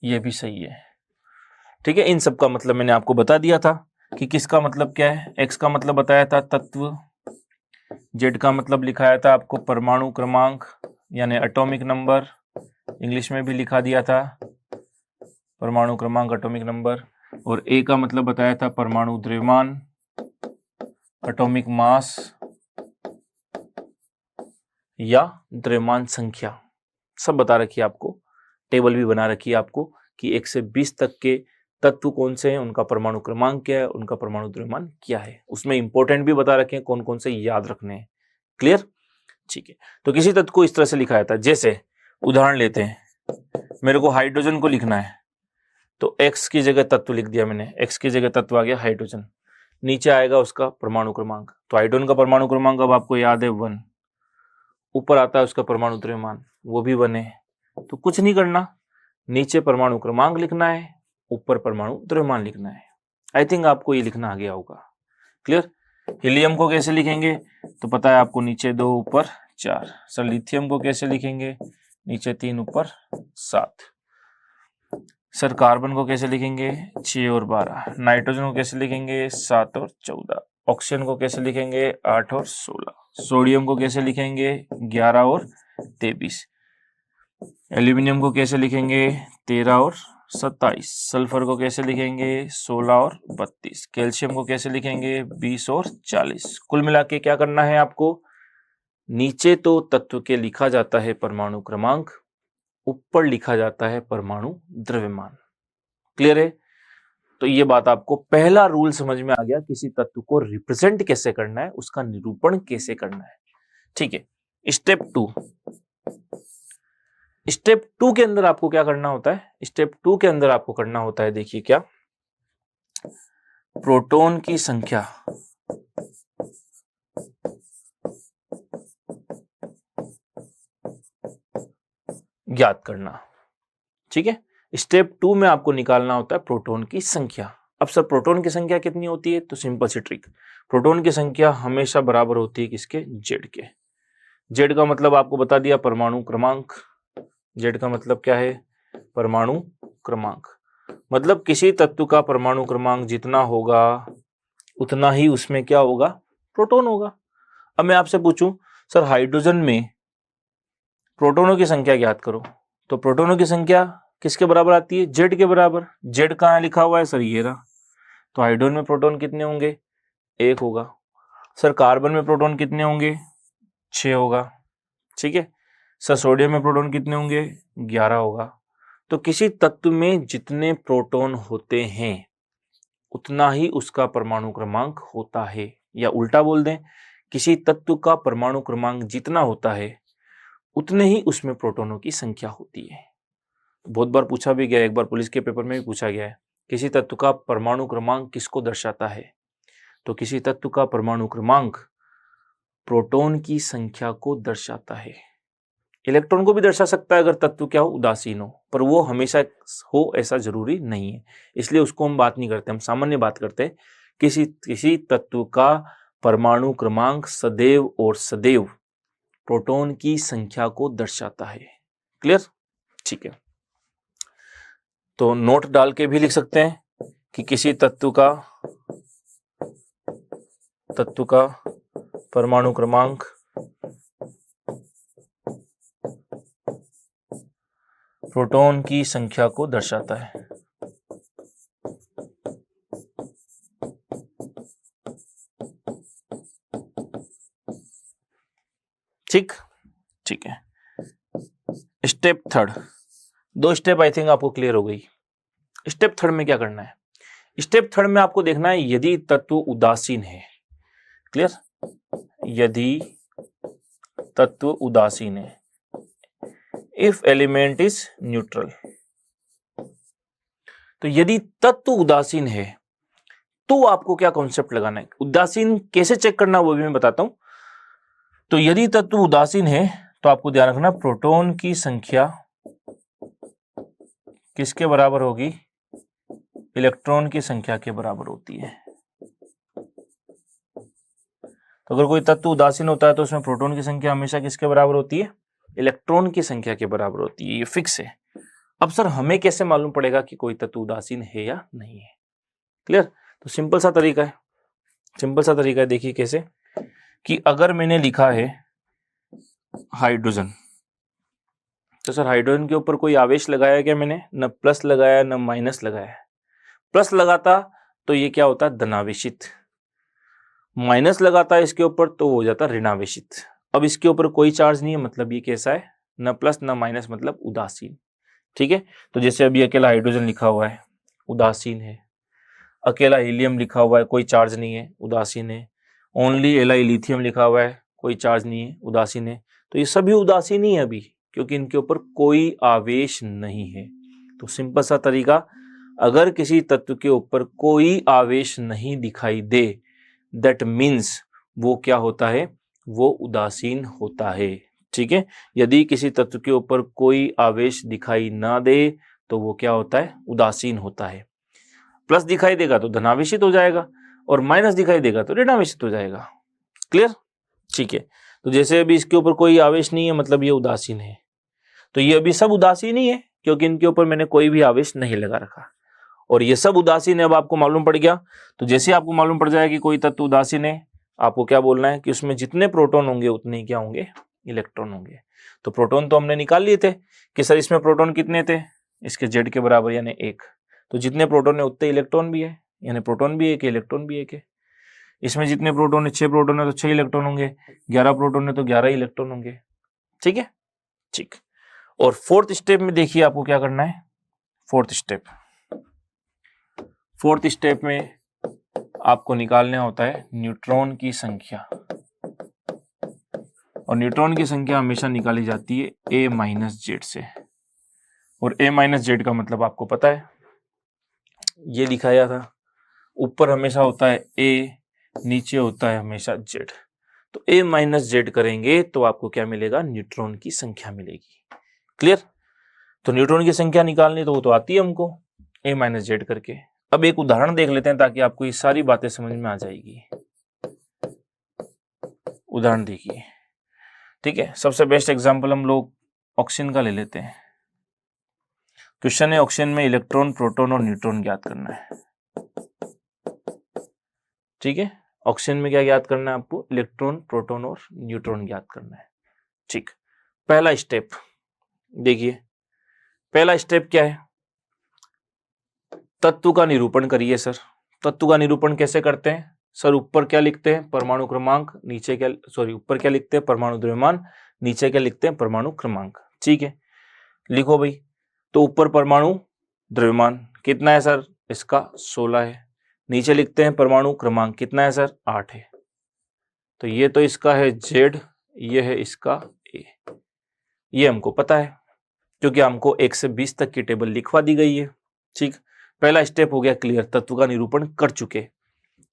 ये भी सही है। ठीक है, इन सब का मतलब मैंने आपको बता दिया था कि किसका मतलब क्या है। x का मतलब बताया था तत्व, z का मतलब लिखाया था आपको परमाणु क्रमांक यानी एटॉमिक नंबर, इंग्लिश में भी लिखा दिया था परमाणु क्रमांक एटॉमिक नंबर, और a का मतलब बताया था परमाणु द्रव्यमान एटॉमिक मास या द्रव्यमान संख्या, सब बता रखी है आपको, टेबल भी बना रखी है आपको कि 1 से 20 तक के तत्व कौन से हैं, उनका परमाणु क्रमांक क्या है, उनका परमाणु द्रव्यमान क्या है, उसमें इंपॉर्टेंट भी बता रखे हैं कौन कौन से याद रखने हैं। क्लियर? ठीक है, तो किसी तत्व को इस तरह से लिखा जाता है, जैसे उदाहरण लेते हैं, मेरे को हाइड्रोजन को लिखना है, तो x की जगह तत्व लिख दिया मैंने, x की जगह तत्व आ गया हाइड्रोजन, नीचे आएगा उसका परमाणु क्रमांक, तो हाइड्रोजन का परमाणु क्रमांक अब आपको याद है 1, ऊपर आता है उसका परमाणु द्रव्यमान, वो भी 1 है। तो कुछ नहीं करना, नीचे परमाणु क्रमांक लिखना है, ऊपर परमाणु द्रव्यमान लिखना है। आई थिंक आपको ये लिखना आ गया होगा। क्लियर? हीलियम को कैसे लिखेंगे, तो पता है आपको, नीचे 2 ऊपर 4। सर लिथियम को कैसे लिखेंगे, नीचे 3 ऊपर 7। सर कार्बन को कैसे लिखेंगे, 6 और 12। नाइट्रोजन को कैसे लिखेंगे, 7 और 14। ऑक्सीजन को कैसे लिखेंगे, 8 और 16। सोडियम को कैसे लिखेंगे, 11 और 23। एल्यूमिनियम को कैसे लिखेंगे, 13 और 27। सल्फर को कैसे लिखेंगे, 16 और 32। कैल्शियम को कैसे लिखेंगे, 20 और 40। कुल मिला के क्या करना है आपको, नीचे तो तत्व के लिखा जाता है परमाणु क्रमांक, ऊपर लिखा जाता है परमाणु द्रव्यमान। क्लियर है? तो ये बात आपको पहला रूल समझ में आ गया, किसी तत्व को रिप्रेजेंट कैसे करना है, उसका निरूपण कैसे करना है। ठीक है, स्टेप 2। स्टेप 2 के अंदर आपको क्या करना होता है, स्टेप 2 के अंदर आपको करना होता है, देखिए क्या, प्रोटॉन की संख्या ज्ञात करना। ठीक है। स्टेप 2 में आपको निकालना होता है प्रोटॉन की संख्या। अब सर प्रोटॉन की संख्या कितनी होती है, तो सिंपल सी ट्रिक, प्रोटॉन की संख्या हमेशा बराबर होती है किसके, जेड के। जेड का मतलब आपको बता दिया परमाणु क्रमांक, जेड का मतलब क्या है, परमाणु क्रमांक। मतलब किसी तत्व का परमाणु क्रमांक जितना होगा उतना ही उसमें क्या होगा, प्रोटॉन होगा। अब मैं आपसे पूछूं सर हाइड्रोजन में प्रोटॉनों की संख्या ज्ञात करो, तो प्रोटॉनों की संख्या किसके बराबर आती है, जेड के बराबर। जेड कहाँ लिखा हुआ है सर, ये रहा। तो हाइड्रोजन में प्रोटॉन कितने होंगे, 1 होगा। सर कार्बन में प्रोटॉन कितने होंगे, 6 होगा। ठीक है सर सोडियम में प्रोटॉन कितने होंगे, 11 होगा। तो किसी तत्व में जितने प्रोटॉन होते हैं उतना ही उसका परमाणु क्रमांक होता है, या उल्टा बोल दें, किसी तत्व का परमाणु क्रमांक जितना होता है उतने ही उसमें प्रोटॉनों की संख्या होती है। बहुत बार पूछा भी गया, एक बार पुलिस के पेपर में भी पूछा गया है, किसी तत्व का परमाणु क्रमांक किसको दर्शाता है, तो किसी तत्व का परमाणु क्रमांक प्रोटॉन की संख्या को दर्शाता है। इलेक्ट्रॉन को भी दर्शा सकता है अगर तत्व क्या हो, उदासीन हो, पर वो हमेशा हो ऐसा जरूरी नहीं है, इसलिए उसको हम बात नहीं करते, हम सामान्य बात करते हैं। किसी तत्व का परमाणु क्रमांक सदैव और सदैव प्रोटॉन की संख्या को दर्शाता है। क्लियर, ठीक है। तो नोट डाल के भी लिख सकते हैं कि किसी तत्व का परमाणु क्रमांक प्रोटॉन की संख्या को दर्शाता है। ठीक है। स्टेप 3, 2 स्टेप आई थिंक आपको क्लियर हो गई। स्टेप 3 में क्या करना है, स्टेप 3 में आपको देखना है यदि तत्व उदासीन है। क्लियर, यदि तत्व उदासीन है, इफ एलिमेंट इज न्यूट्रल। तो यदि तत्व उदासीन है तो आपको क्या कॉन्सेप्ट लगाना है, उदासीन कैसे चेक करना वो भी मैं बताता हूं। तो यदि तत्व उदासीन है तो आपको ध्यान रखना प्रोटॉन की संख्या किसके बराबर होगी, इलेक्ट्रॉन की संख्या के बराबर होती है। तो अगर कोई तत्व उदासीन होता है तो उसमें प्रोटॉन की संख्या हमेशा किसके बराबर होती है, इलेक्ट्रॉन की संख्या के बराबर होती है, ये फिक्स है। अब सर हमें कैसे मालूम पड़ेगा कि कोई तत्व उदासीन है या नहीं है। क्लियर, तो सिंपल सा तरीका है, देखिए कैसे, कि अगर मैंने लिखा है हाइड्रोजन, तो सर हाइड्रोजन के ऊपर कोई आवेश लगाया क्या मैंने, न प्लस लगाया न माइनस लगाया। प्लस लगाता तो ये क्या होता है, धनावेशित, माइनस लगाता है इसके ऊपर तो हो जाता ऋणावेशित। अब इसके ऊपर कोई चार्ज नहीं है, मतलब ये कैसा है, न प्लस न माइनस, मतलब उदासीन। ठीक है, तो जैसे अभी अकेला हाइड्रोजन लिखा हुआ है, उदासीन है। अकेला हीलियम लिखा हुआ है, कोई चार्ज नहीं है, उदासीन है। ओनली एलाई लिथियम लिखा हुआ है, कोई चार्ज नहीं है, उदासीन है। तो ये सभी उदासीन ही है अभी, क्योंकि इनके ऊपर कोई आवेश नहीं है। तो सिंपल सा तरीका, अगर किसी तत्व के ऊपर कोई आवेश नहीं दिखाई दे, दैट मीन्स वो क्या होता है, वो उदासीन होता है। ठीक है, यदि किसी तत्व के ऊपर कोई आवेश दिखाई ना दे तो वो क्या होता है, उदासीन होता है। प्लस दिखाई देगा तो धनावेशित हो जाएगा, और माइनस दिखाई देगा तो ऋणावेशित हो जाएगा। क्लियर, ठीक है। तो जैसे अभी इसके ऊपर कोई आवेश नहीं है, मतलब ये उदासीन है। तो ये अभी सब उदासीन ही है, क्योंकि इनके ऊपर मैंने कोई भी आवेश नहीं लगा रखा, और ये सब उदासीन है। अब आपको मालूम पड़ गया, तो जैसे आपको मालूम पड़ जाएगा कि कोई तत्व उदासीन है, आपको क्या बोलना है कि उसमें जितने प्रोटॉन होंगे उतने ही क्या होंगे, इलेक्ट्रॉन होंगे। तो प्रोटॉन तो हमने निकाल लिए थे कि सर इसमें प्रोटॉन कितने थे, इसके जेड के बराबर यानी 1। तो जितने प्रोटॉन है उतने इलेक्ट्रॉन भी है, यानी प्रोटॉन भी 1 है, इलेक्ट्रॉन भी 1 है। इसमें जितने प्रोटॉन है, 6 प्रोटॉन है तो 6 इलेक्ट्रॉन होंगे, 11 प्रोटॉन है तो 11 इलेक्ट्रॉन होंगे। ठीक है, ठीक। और 4th स्टेप में देखिए आपको क्या करना है। 4th स्टेप में आपको निकालना होता है न्यूट्रॉन की संख्या, और न्यूट्रॉन की संख्या हमेशा निकाली जाती है a माइनस जेड से। और a माइनस जेड का मतलब आपको पता है, ये दिखाया था, ऊपर हमेशा होता है a, नीचे होता है हमेशा z। तो a माइनस जेड करेंगे तो आपको क्या मिलेगा, न्यूट्रॉन की संख्या मिलेगी। क्लियर, तो न्यूट्रॉन की संख्या निकालनी तो वो तो आती है हमको a माइनस जेड करके। अब एक उदाहरण देख लेते हैं ताकि आपको ये सारी बातें समझ में आ जाएगी। उदाहरण देखिए, ठीक है। सबसे बेस्ट एग्जांपल हम लोग ऑक्सीजन का ले लेते हैं। क्वेश्चन है ऑक्सीजन में इलेक्ट्रॉन, प्रोटॉन और न्यूट्रॉन ज्ञात करना है, ठीक है। ऑक्सीजन में क्या ज्ञात करना है आपको? इलेक्ट्रॉन, प्रोटॉन और न्यूट्रॉन ज्ञात करना है, ठीक। पहला स्टेप देखिए, पहला स्टेप क्या है? तत्व का निरूपण करिए सर। तत्व का निरूपण कैसे करते हैं सर? ऊपर क्या लिखते हैं? परमाणु क्रमांक, नीचे क्या, सॉरी ऊपर क्या लिखते हैं? परमाणु द्रव्यमान, नीचे क्या लिखते हैं? परमाणु क्रमांक, ठीक है। लिखो भाई। तो ऊपर परमाणु द्रव्यमान कितना है सर? इसका 16 है। नीचे लिखते हैं परमाणु क्रमांक कितना है सर? 8 है। तो ये तो इसका है Z, ये है इसका A। ये हमको पता है क्योंकि हमको 1 से 20 तक की टेबल लिखवा दी गई है, ठीक। पहला स्टेप हो गया क्लियर, तत्व का निरूपण कर चुके।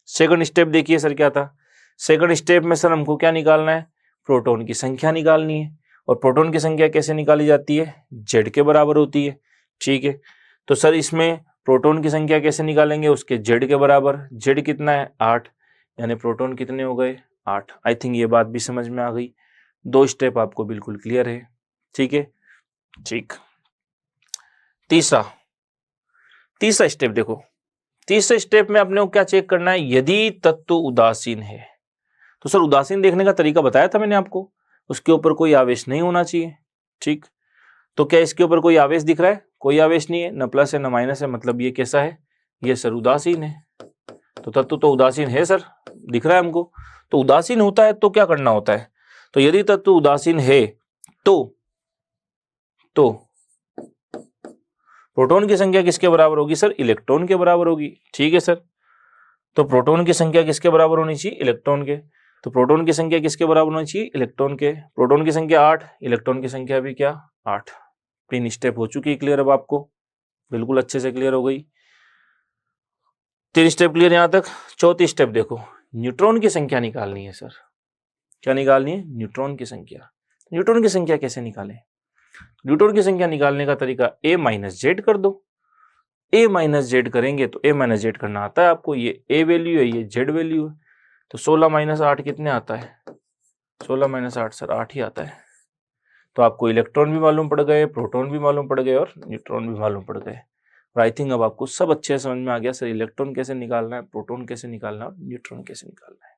सेकंड स्टेप देखिए सर क्या था? सेकंड स्टेप में सर हमको क्या निकालना है? प्रोटॉन की संख्या निकालनी है। और प्रोटॉन की संख्या कैसे निकाली जाती है? Z के बराबर होती है, ठीक है। तो सर इसमें प्रोटॉन की संख्या कैसे निकालेंगे? उसके Z के बराबर। Z कितना है? 8, यानी प्रोटॉन कितने हो गए? 8। आई थिंक ये बात भी समझ में आ गई। 2 स्टेप आपको बिल्कुल क्लियर है, ठीक है, ठीक। तीसरा स्टेप देखो। तीसरे स्टेप में अपने को क्या चेक करना है? यदि तत्व उदासीन है तो सर उदासीन देखने का तरीका बताया था मैंने आपको, उसके ऊपर कोई आवेश नहीं होना चाहिए, ठीक। तो क्या इसके ऊपर कोई आवेश दिख रहा है? कोई आवेश नहीं है, न प्लस है न माइनस है, मतलब ये कैसा है? ये सर उदासीन है। तो तत्व तो उदासीन है सर, दिख रहा है हमको। तो उदासीन होता है तो क्या करना होता है? तो यदि तत्व उदासीन है तो प्रोटॉन की संख्या किसके बराबर होगी सर? इलेक्ट्रॉन के बराबर होगी, ठीक है सर। तो प्रोटॉन की संख्या किसके बराबर होनी चाहिए? इलेक्ट्रॉन के। तो प्रोटॉन की संख्या किसके बराबर होनी चाहिए? इलेक्ट्रॉन के। प्रोटॉन की संख्या 8, इलेक्ट्रॉन की संख्या भी क्या? 8। 3 स्टेप हो चुकी है क्लियर, अब आपको बिल्कुल अच्छे से क्लियर हो गई। 3 स्टेप क्लियर यहां तक। चौथी स्टेप देखो, न्यूट्रॉन की संख्या निकालनी है सर। क्या निकालनी है? न्यूट्रॉन की संख्या। न्यूट्रॉन की संख्या कैसे निकालें? न्यूट्रॉन की संख्या निकालने का तरीका a माइनस जेड कर दो। a माइनस जेड करेंगे तो a माइनस जेड करना आता है आपको। ये a वैल्यू है, ये z वैल्यू है। तो 16 माइनस 8 कितने आता है? 16 माइनस 8 सर 8 ही आता है। तो आपको इलेक्ट्रॉन भी मालूम पड़ गए, प्रोटॉन भी मालूम पड़ गए और न्यूट्रॉन भी मालूम पड़ गए। और आई थिंक अब आपको सब अच्छे से समझ में आ गया सर, इलेक्ट्रॉन कैसे निकालना है, प्रोटॉन कैसे निकालना है और न्यूट्रॉन कैसे निकालना है।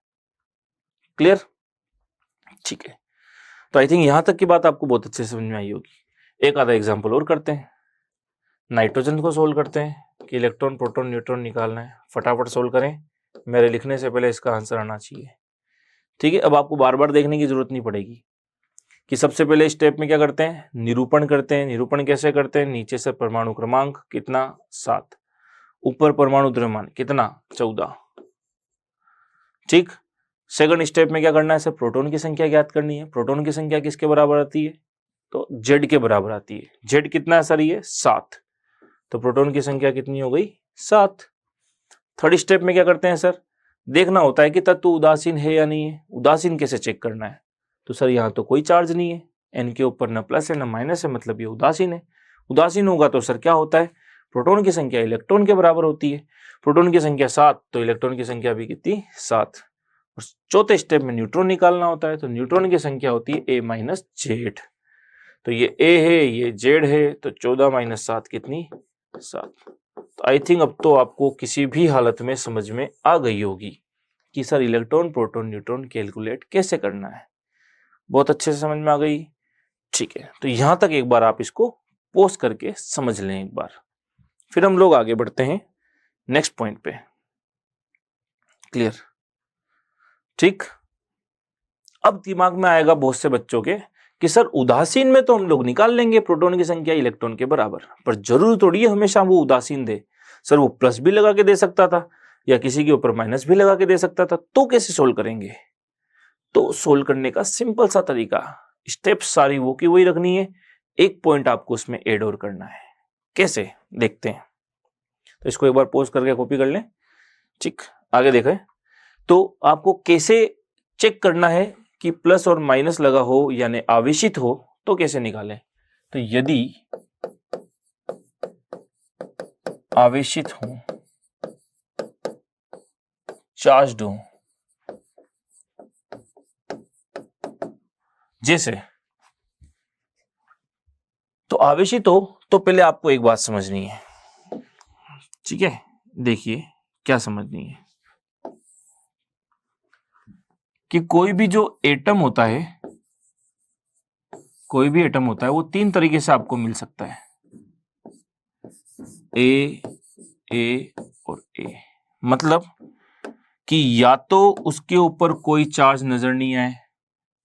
क्लियर? ठीक है। तो आई थिंक यहां तक की बात आपको बहुत अच्छे से समझ में आई होगी। एक आधा एग्जाम्पल और करते हैं। नाइट्रोजन को सोल्व करते हैं कि इलेक्ट्रॉन, प्रोटॉन, न्यूट्रॉन निकालना है। फटाफट सोल्व करें, मेरे लिखने से पहले इसका आंसर आना चाहिए, ठीक है। अब आपको बार बार देखने की जरूरत नहीं पड़ेगी कि सबसे पहले स्टेप में क्या करते हैं? निरूपण करते हैं। निरूपण कैसे करते हैं? नीचे से परमाणु क्रमांक कितना? 7। ऊपर परमाणु द्रव्यमान कितना? 14, ठीक। सेकंड स्टेप में क्या करना है सर? प्रोटॉन की संख्या ज्ञात करनी है। प्रोटॉन की संख्या किसके बराबर आती है? तो Z के बराबर आती है। Z कितना है सर? ये 7। तो प्रोटॉन की संख्या कितनी हो गई? 7। थर्ड स्टेप में क्या करते हैं सर? देखना होता है कि तत्व उदासीन है या नहीं है। उदासीन कैसे चेक करना है? तो सर यहाँ तो कोई चार्ज नहीं है, N के ऊपर न प्लस है न माइनस है, मतलब ये उदासीन है। उदासीन होगा तो सर क्या होता है? प्रोटॉन की संख्या इलेक्ट्रॉन के बराबर होती है। प्रोटॉन की संख्या 7, तो इलेक्ट्रॉन की संख्या भी कितनी? 7। और चौथे स्टेप में न्यूट्रॉन निकालना होता है। तो न्यूट्रॉन की संख्या होती है A माइनस जेड। तो ये A है, ये Z है, तो 14 माइनस 7 कितनी? 7। तो आई थिंक अब तो आपको किसी भी हालत में समझ में आ गई होगी कि sir electron, proton, neutron calculate कैसे करना है। बहुत अच्छे से समझ में आ गई, ठीक है। तो यहां तक एक बार आप इसको पोस्ट करके समझ लें एक बार, फिर हम लोग आगे बढ़ते हैं नेक्स्ट पॉइंट पे। क्लियर? ठीक। अब दिमाग में आएगा बहुत से बच्चों के कि सर उदासीन में तो हम लोग निकाल लेंगे प्रोटॉन की संख्या इलेक्ट्रॉन के बराबर, पर जरूरी थोड़ी है हमेशा वो उदासीन दे। सर वो प्लस भी लगा के दे सकता था या किसी के ऊपर माइनस भी लगा के दे सकता था, तो कैसे सोल्व करेंगे? तो सोल्व करने का सिंपल सा तरीका, स्टेप्स सारी वो की वही रखनी है, एक पॉइंट आपको उसमें ऐड और करना है। कैसे देखते हैं? तो इसको एक बार पॉज करके कॉपी कर लें, ठीक। आगे देखें तो आपको कैसे चेक करना है कि प्लस और माइनस लगा हो यानी आवेशित हो, तो कैसे निकालें? तो यदि आवेशित हूं, चार्ज्ड हूं, जैसे तो आवेशित हो तो पहले आपको एक बात समझनी है, ठीक है। देखिए क्या समझनी है कि कोई भी जो एटम होता है, कोई भी एटम होता है वो तीन तरीके से आपको मिल सकता है, ए और ए। मतलब कि या तो उसके ऊपर कोई चार्ज नजर नहीं आए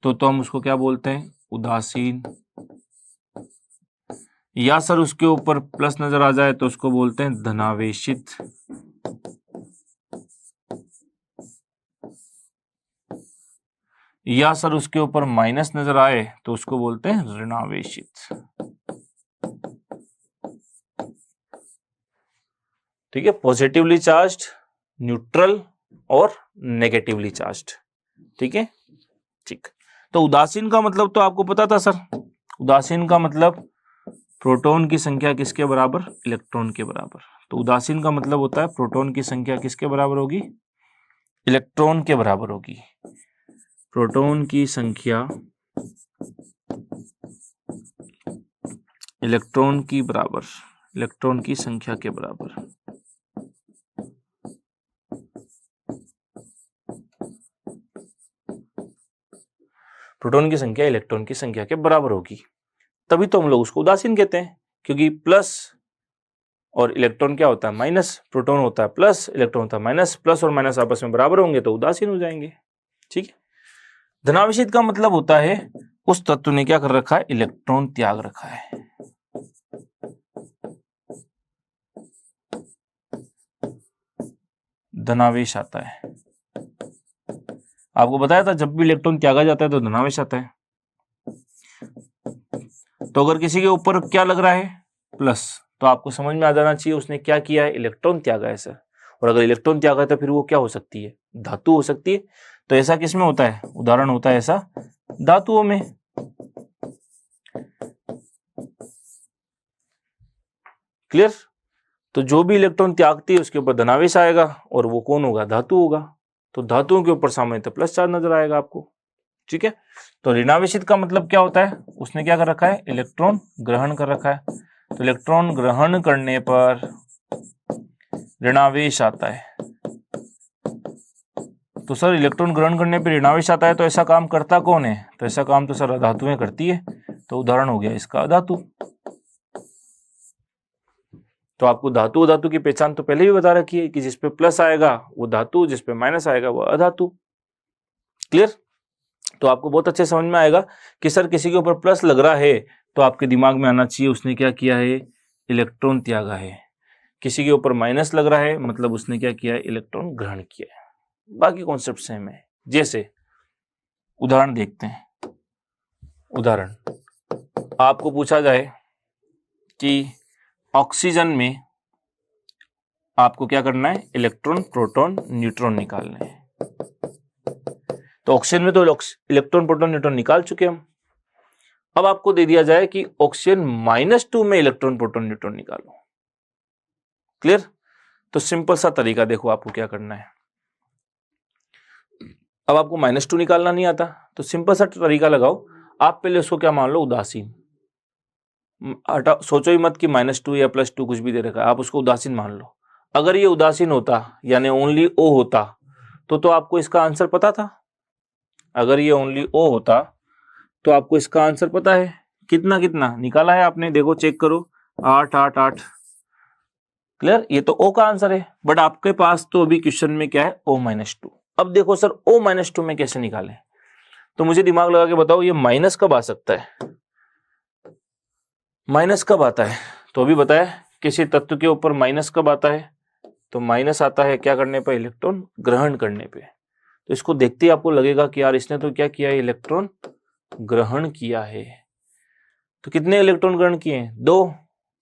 तो हम उसको क्या बोलते हैं, उदासीन। या सर उसके ऊपर प्लस नजर आ जाए तो उसको बोलते हैं धनावेशित। या सर उसके ऊपर माइनस नजर आए तो उसको बोलते हैं ऋणावेशित। ठीक है, पॉजिटिवली चार्ज्ड, न्यूट्रल और नेगेटिवली चार्ज्ड। ठीक है, ठीक। तो उदासीन का मतलब तो आपको पता था सर, उदासीन का मतलब प्रोटॉन की संख्या किसके बराबर, इलेक्ट्रॉन के बराबर। तो उदासीन का मतलब होता है प्रोटॉन की संख्या किसके बराबर होगी, इलेक्ट्रॉन के बराबर होगी। प्रोटॉन की संख्या इलेक्ट्रॉन की बराबर, इलेक्ट्रॉन की संख्या के बराबर। प्रोटॉन की संख्या इलेक्ट्रॉन की संख्या के बराबर होगी, तभी तो हम लोग उसको उदासीन कहते हैं। क्योंकि प्लस और इलेक्ट्रॉन क्या होता है, माइनस। प्रोटॉन होता है प्लस, इलेक्ट्रॉन होता है माइनस। प्लस और माइनस आपस में बराबर होंगे तो उदासीन हो जाएंगे। ठीक है। धनावेशित का मतलब होता है उस तत्व ने क्या कर रखा है, इलेक्ट्रॉन त्याग रखा है। धनावेश आता है। आपको बताया था जब भी इलेक्ट्रॉन त्यागा जाता है तो धनावेश आता है। तो अगर किसी के ऊपर क्या लग रहा है, प्लस, तो आपको समझ में आ जाना चाहिए उसने क्या किया है, इलेक्ट्रॉन त्यागा है सर। और अगर इलेक्ट्रॉन त्यागा है तो फिर वो क्या हो सकती है, धातु हो सकती है। तो ऐसा किस में होता है, उदाहरण होता है ऐसा धातुओं में। क्लियर। तो जो भी इलेक्ट्रॉन त्यागती है उसके ऊपर धनावेश आएगा और वो कौन होगा, धातु होगा। तो धातुओं के ऊपर सामान्यतः प्लस चार्ज नजर आएगा आपको। ठीक है। तो ऋणावेशित का मतलब क्या होता है, उसने क्या कर रखा है, इलेक्ट्रॉन ग्रहण कर रखा है। तो इलेक्ट्रॉन ग्रहण करने पर ऋणावेश आता है। तो सर इलेक्ट्रॉन ग्रहण करने पर ऋणावेश आता है तो ऐसा काम करता कौन है, तो ऐसा काम तो सर अधातुएं करती है। तो उदाहरण हो गया इसका अधातु। तो आपको धातु अधातु की पहचान तो पहले भी बता रखी है कि जिसपे प्लस आएगा वो धातु, जिसपे माइनस आएगा वो अधातु। क्लियर। तो आपको बहुत अच्छे समझ में आएगा कि सर किसी के ऊपर प्लस लग रहा है तो आपके दिमाग में आना चाहिए उसने क्या किया है, इलेक्ट्रॉन त्यागा है। किसी के ऊपर माइनस लग रहा है मतलब उसने क्या किया है, इलेक्ट्रॉन ग्रहण किया है। बाकी कॉन्सेप्ट सेम है। जैसे उदाहरण देखते हैं। उदाहरण, आपको पूछा जाए कि ऑक्सीजन में आपको क्या करना है, इलेक्ट्रॉन प्रोटॉन न्यूट्रॉन निकालना है। तो ऑक्सीजन में तो इलेक्ट्रॉन प्रोटॉन न्यूट्रॉन निकाल चुके हम। अब आपको दे दिया जाए कि ऑक्सीजन -2 में इलेक्ट्रॉन प्रोटॉन न्यूट्रॉन निकालो। क्लियर। तो सिंपल सा तरीका देखो आपको क्या करना है। अब आपको -2 निकालना नहीं आता तो सिंपल सा तरीका लगाओ। आप पहले उसको क्या मान लो, उदासीन। हटा, सोचो ही मत कि -2 या +2 कुछ भी दे रखा है, आप उसको उदासीन मान लो। अगर ये उदासीन होता यानी ओनली ओ होता तो आपको इसका आंसर पता था। अगर ये ओनली ओ होता तो आपको इसका आंसर पता है। कितना कितना निकाला है आपने, देखो चेक करो, 8 8 8। क्लियर। ये तो ओ का आंसर है, बट आपके पास तो अभी क्वेश्चन में क्या है, O-2। अब देखो सर O-2 में कैसे निकालें, तो मुझे दिमाग लगा के बताओ ये माइनस कब आ सकता है, माइनस कब आता है। तो अभी बताया किसी तत्व के ऊपर माइनस कब आता है, तो माइनस आता है क्या करने पर, इलेक्ट्रॉन ग्रहण करने पे। तो इसको देखते ही आपको लगेगा कि यार इसने तो क्या किया है, इलेक्ट्रॉन ग्रहण किया है। तो कितने इलेक्ट्रॉन ग्रहण किए हैं, 2।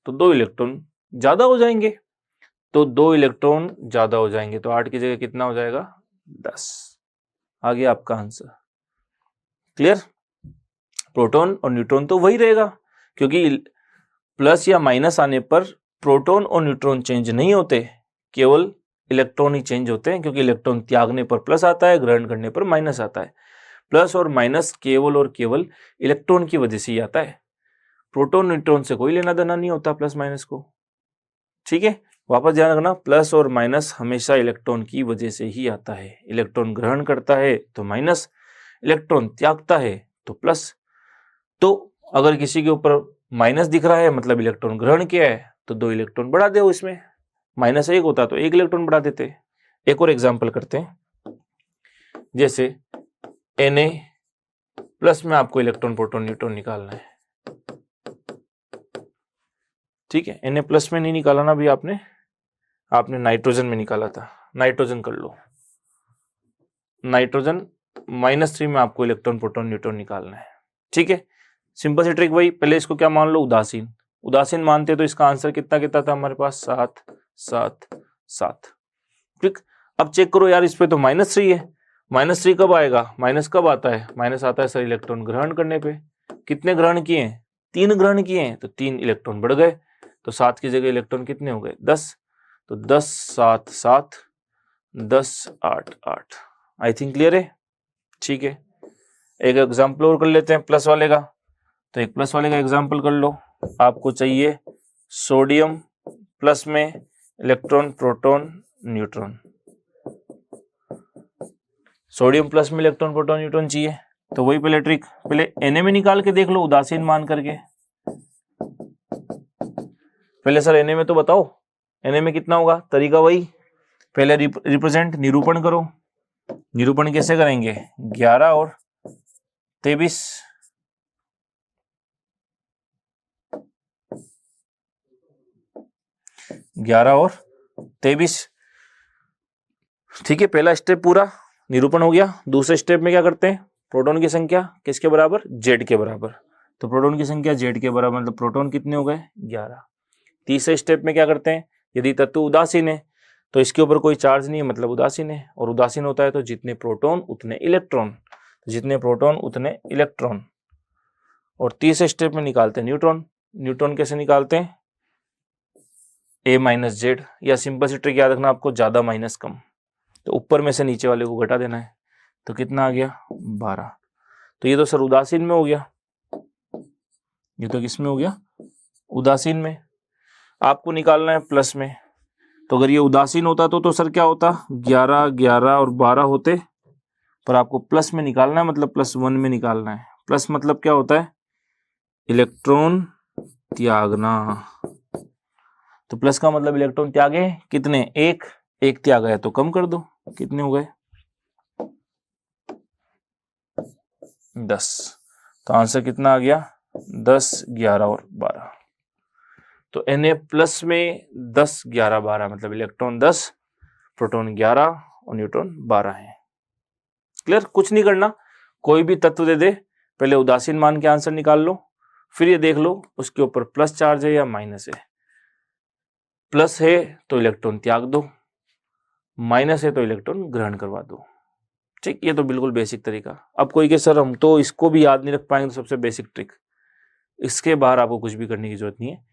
तो 2 इलेक्ट्रॉन ज्यादा हो जाएंगे। तो 2 इलेक्ट्रॉन ज्यादा हो जाएंगे तो 8 की जगह कितना हो जाएगा, 10। आ गया आपका आंसर। क्लियर। प्रोटॉन और न्यूट्रॉन तो वही रहेगा क्योंकि प्लस या माइनस आने पर प्रोटॉन और न्यूट्रॉन चेंज नहीं होते, केवल इलेक्ट्रॉन ही चेंज होते हैं, क्योंकि इलेक्ट्रॉन त्यागने पर प्लस आता है, ग्रहण करने पर माइनस आता है। प्लस और माइनस केवल और केवल इलेक्ट्रॉन की वजह से ही आता है, प्रोटॉन न्यूट्रॉन से कोई लेना देना नहीं होता प्लस माइनस को। ठीक है, वापस ध्यान रखना, प्लस और माइनस हमेशा इलेक्ट्रॉन की वजह से ही आता है। इलेक्ट्रॉन ग्रहण करता है तो माइनस, इलेक्ट्रॉन त्यागता है तो प्लस। तो अगर किसी के ऊपर माइनस दिख रहा है मतलब इलेक्ट्रॉन ग्रहण किया है, तो 2 इलेक्ट्रॉन बढ़ा दो इसमें। माइनस 1 होता तो 1 इलेक्ट्रॉन बढ़ा देते। एक और एग्जाम्पल करते हैं, जैसे Na प्लस में आपको इलेक्ट्रॉन प्रोटॉन न्यूट्रॉन निकालना है। ठीक है, Na प्लस में नहीं निकाला ना भी आपने नाइट्रोजन में निकाला था। नाइट्रोजन कर लो, नाइट्रोजन -3 में आपको इलेक्ट्रॉन प्रोटॉन न्यूट्रॉन निकालना है। ठीक है, सिंपल सी ट्रिक वही, पहले इसको क्या मान लो, उदासीन। उदासीन मानते तो इसका आंसर कितना कितना था हमारे पास, 7 7 7। ठीक, अब चेक करो यार, इस पे तो -3 है। -3 कब आएगा, माइनस कब आता है, माइनस आता है सर इलेक्ट्रॉन ग्रहण करने पे। कितने ग्रहण किए हैं, 3 ग्रहण किए हैं, तो 3 इलेक्ट्रॉन बढ़ गए, तो 7 की जगह इलेक्ट्रॉन कितने हो गए, 10। तो 10 7 7 10 8 8। आई थिंक क्लियर है। ठीक है, एक एग्जाम्पल और कर लेते हैं प्लस वाले का। तो एक प्लस वाले का एग्जाम्पल कर लो। आपको चाहिए सोडियम प्लस में electron proton neutron. Sodium plus में इलेक्ट्रॉन प्रोटॉन न्यूट्रॉन चाहिए, तो वही पहले ट्रिक, पहले Na में निकाल के देख लो उदासीन मान करके। पहले सर Na में तो बताओ, Na में कितना होगा, तरीका वही, पहले रिप्रेजेंट निरूपण करो। निरूपण कैसे करेंगे, 11 और 23। ठीक है, पहला स्टेप पूरा निरूपण हो गया। दूसरे स्टेप में क्या करते हैं, प्रोटॉन की संख्या किसके बराबर, Z के बराबर। तो प्रोटॉन की संख्या Z के बराबर, मतलब प्रोटॉन कितने हो गए, 11। तीसरे स्टेप में क्या करते हैं, यदि तत्व उदासीन है तो इसके ऊपर कोई चार्ज नहीं है, मतलब उदासीन है। और उदासीन होता है तो जितने प्रोटॉन उतने इलेक्ट्रॉन, तो जितने प्रोटॉन उतने इलेक्ट्रॉन। और तीसरे स्टेप में निकालते हैं न्यूट्रॉन। न्यूट्रॉन कैसे निकालते हैं, A-Z, या सिंपल सी ट्रिक याद रखना आपको, ज्यादा माइनस कम, तो ऊपर में से नीचे वाले को घटा देना है। तो कितना आ गया, 12। तो ये तो सर उदासीन में हो गया, ये तो किस में हो गया, उदासीन में। आपको निकालना है प्लस में, तो अगर ये उदासीन होता तो सर क्या होता, 11 11 और 12 होते, पर आपको प्लस में निकालना है, मतलब +1 में निकालना है। प्लस मतलब क्या होता है, इलेक्ट्रॉन त्यागना। तो प्लस का मतलब इलेक्ट्रॉन त्यागे कितने, एक त्यागा है तो कम कर दो, कितने हो गए, 10। तो आंसर कितना आ गया, 10 11 और 12। तो Na प्लस में 10 11 12, मतलब इलेक्ट्रॉन 10, प्रोटॉन 11 और न्यूट्रॉन 12 है। क्लियर, कुछ नहीं करना, कोई भी तत्व दे दे, पहले उदासीन मान के आंसर निकाल लो, फिर ये देख लो उसके ऊपर प्लस चार्ज है या माइनस है। प्लस है तो इलेक्ट्रॉन त्याग दो, माइनस है तो इलेक्ट्रॉन ग्रहण करवा दो। ठीक, ये तो बिल्कुल बेसिक तरीका। अब कोई के सर हम तो इसको भी याद नहीं रख पाएंगे, तो सबसे बेसिक ट्रिक, इसके बाहर आपको कुछ भी करने की जरूरत नहीं है।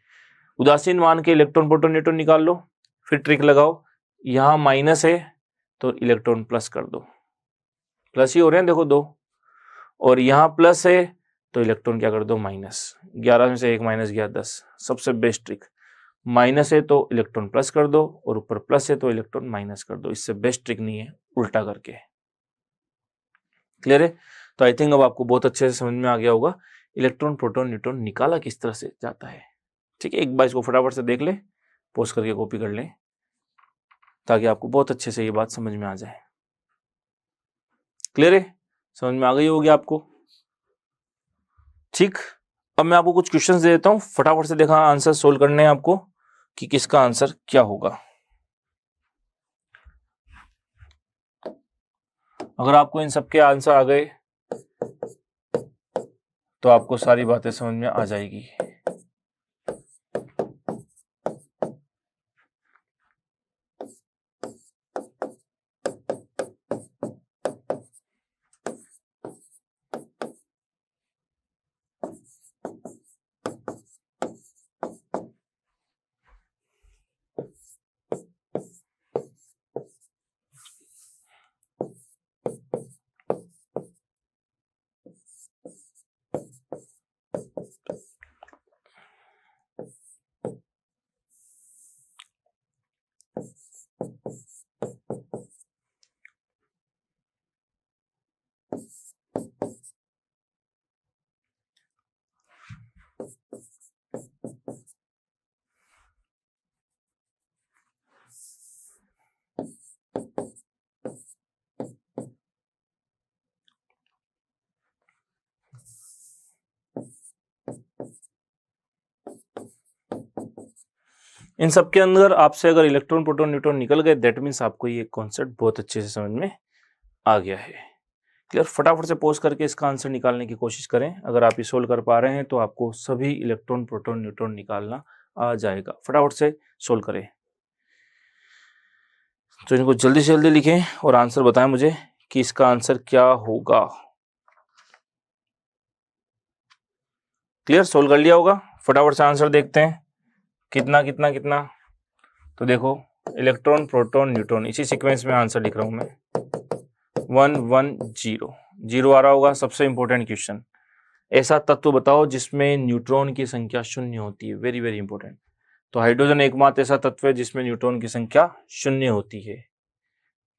उदासीन मान के इलेक्ट्रॉन प्रोटॉन न्यूट्रॉन निकाल लो, फिर ट्रिक लगाओ, यहां माइनस है तो इलेक्ट्रॉन प्लस कर दो, प्लस ही हो रहे हैं देखो 2, और यहां प्लस है तो इलेक्ट्रॉन क्या कर दो, माइनस। 11 में से 1 माइनस गया 10। सबसे बेस्ट ट्रिक, माइनस है तो इलेक्ट्रॉन प्लस कर दो, और ऊपर प्लस है तो इलेक्ट्रॉन माइनस कर दो। इससे बेस्ट ट्रिक नहीं है उल्टा करके। क्लियर है। तो आई थिंक अब आपको बहुत अच्छे से समझ में आ गया होगा इलेक्ट्रॉन प्रोटॉन न्यूट्रॉन निकाला किस तरह से जाता है। ठीक है, एक बार इसको फटाफट से देख ले, पोस्ट करके कॉपी कर ले, ताकि आपको बहुत अच्छे से ये बात समझ में आ जाए। क्लियर है, समझ में आ गई होगी आपको। ठीक, अब मैं आपको कुछ क्वेश्चंस दे देता हूं, फटाफट से देखा आंसर सोल्व करने हैं आपको कि किसका आंसर क्या होगा। अगर आपको इन सबके आंसर आ गए तो आपको सारी बातें समझ में आ जाएगी। इन सब के अंदर आपसे अगर इलेक्ट्रॉन प्रोटॉन न्यूट्रॉन निकल गए, दैट मीन्स आपको ये कॉन्सेप्ट बहुत अच्छे से समझ में आ गया है। क्लियर? फटाफट से पोज करके इसका आंसर निकालने की कोशिश करें। अगर आप ये सोल्व कर पा रहे हैं तो आपको सभी इलेक्ट्रॉन प्रोटॉन न्यूट्रॉन निकालना आ जाएगा। फटाफट से सोल्व करें। तो इनको जल्दी से जल्दी लिखें और आंसर बताएं मुझे कि इसका आंसर क्या होगा। क्लियर? सोल्व कर लिया होगा। फटाफट से आंसर देखते हैं कितना कितना कितना। तो देखो इलेक्ट्रॉन प्रोटॉन न्यूट्रॉन इसी सीक्वेंस में आंसर लिख रहा हूं मैं। 1 1 0 0 आ रहा होगा। सबसे इंपॉर्टेंट क्वेश्चन, ऐसा तत्व बताओ जिसमें न्यूट्रॉन की संख्या शून्य होती है। Very very important. तो हाइड्रोजन एकमात्र ऐसा तत्व है जिसमें न्यूट्रॉन की संख्या शून्य होती है।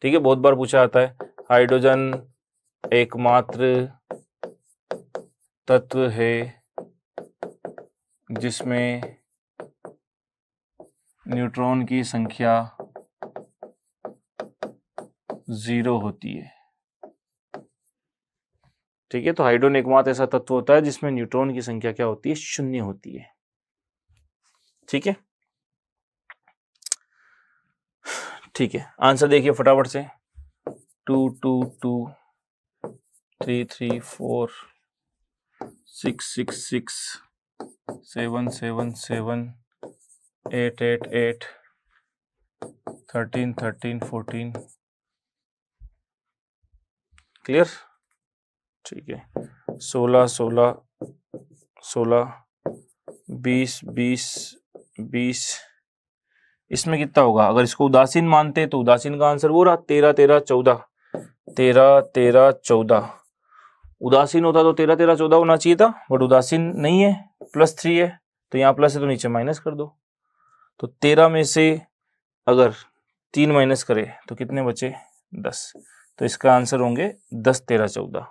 ठीक है, बहुत बार पूछा जाता है हाइड्रोजन एकमात्र तत्व है जिसमें न्यूट्रॉन की संख्या 0 होती है। ठीक है, तो हाइड्रोजन एकमात्र ऐसा तत्व होता है जिसमें न्यूट्रॉन की संख्या क्या होती है? शून्य होती है। ठीक है, ठीक है। आंसर देखिए फटाफट से। 2 2 2 3 3 4 6 6 6 7 7 7 8 8 8 13 13 14। क्लियर? ठीक है, 16 16 16 20 20 20। इसमें कितना होगा? अगर इसको उदासीन मानते तो उदासीन का आंसर वो रहा 13 13 14 13 13 14। उदासीन होता तो 13 13 14 होना चाहिए था, बट उदासीन नहीं है, +3 है। तो यहाँ प्लस है तो नीचे माइनस कर दो। तो 13 में से अगर 3 माइनस करे तो कितने बचे? 10। तो इसका आंसर होंगे 10 13 14।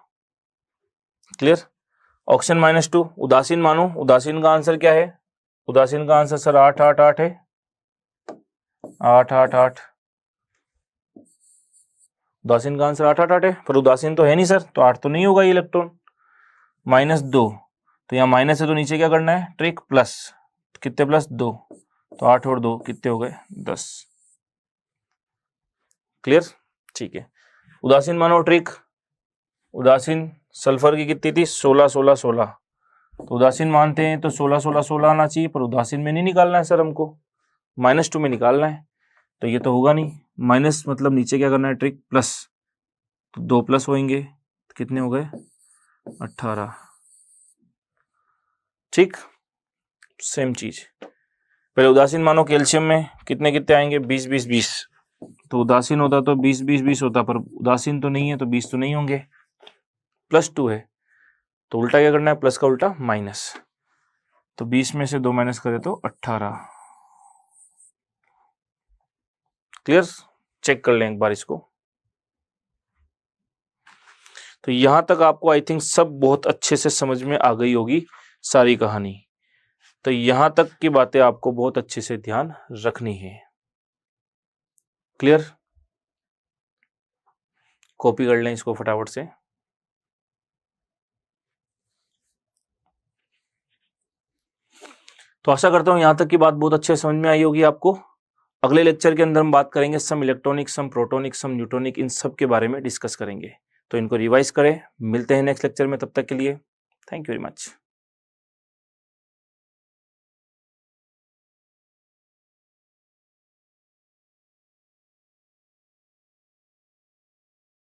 क्लियर? ऑप्शन -2 उदासीन मानो। उदासीन का आंसर क्या है? उदासीन का आंसर सर 8 8 8 है। 8 8 8। उदासीन का आंसर 8 8 8 है, पर उदासीन तो है नहीं सर, तो 8 तो नहीं होगा ये इलेक्ट्रॉन। -2, तो यहाँ माइनस है तो नीचे क्या करना है? Trick plus. कितने प्लस? 2। तो 8 और 2 कितने हो गए? 10। क्लियर? ठीक है, उदासीन मानो ट्रिक। उदासीन सल्फर की कितनी थी? 16 16 16। तो उदासीन मानते हैं तो 16 16 16 आना चाहिए, पर उदासीन में नहीं निकालना है सर, हमको -2 में निकालना है। तो ये तो होगा नहीं। माइनस मतलब नीचे क्या करना है? Trick plus. तो 2 प्लस होंगे तो कितने हो गए? 18। ठीक, सेम चीज। पहले उदासीन मानो कैल्शियम में कितने कितने आएंगे? 20 20 20। तो उदासीन होता तो 20 20 20 होता, पर उदासीन तो नहीं है तो 20 तो नहीं होंगे। +2 है तो उल्टा क्या करना है? प्लस का उल्टा माइनस। तो 20 में से 2 माइनस करें तो 18। क्लियर? चेक कर लें एक बार इसको। तो यहां तक आपको आई थिंक सब बहुत अच्छे से समझ में आ गई होगी सारी कहानी। तो यहां तक की बातें आपको बहुत अच्छे से ध्यान रखनी है। क्लियर? कॉपी कर लें इसको फटाफट से। तो आशा करता हूं यहां तक की बात बहुत अच्छे से समझ में आई होगी आपको। अगले लेक्चर के अंदर हम बात करेंगे सम इलेक्ट्रॉनिक, सम प्रोटोनिक, सम न्यूट्रॉनिक, इन सब के बारे में डिस्कस करेंगे। तो इनको रिवाइज करें। मिलते हैं नेक्स्ट लेक्चर में, तब तक के लिए थैंक यू वेरी मच।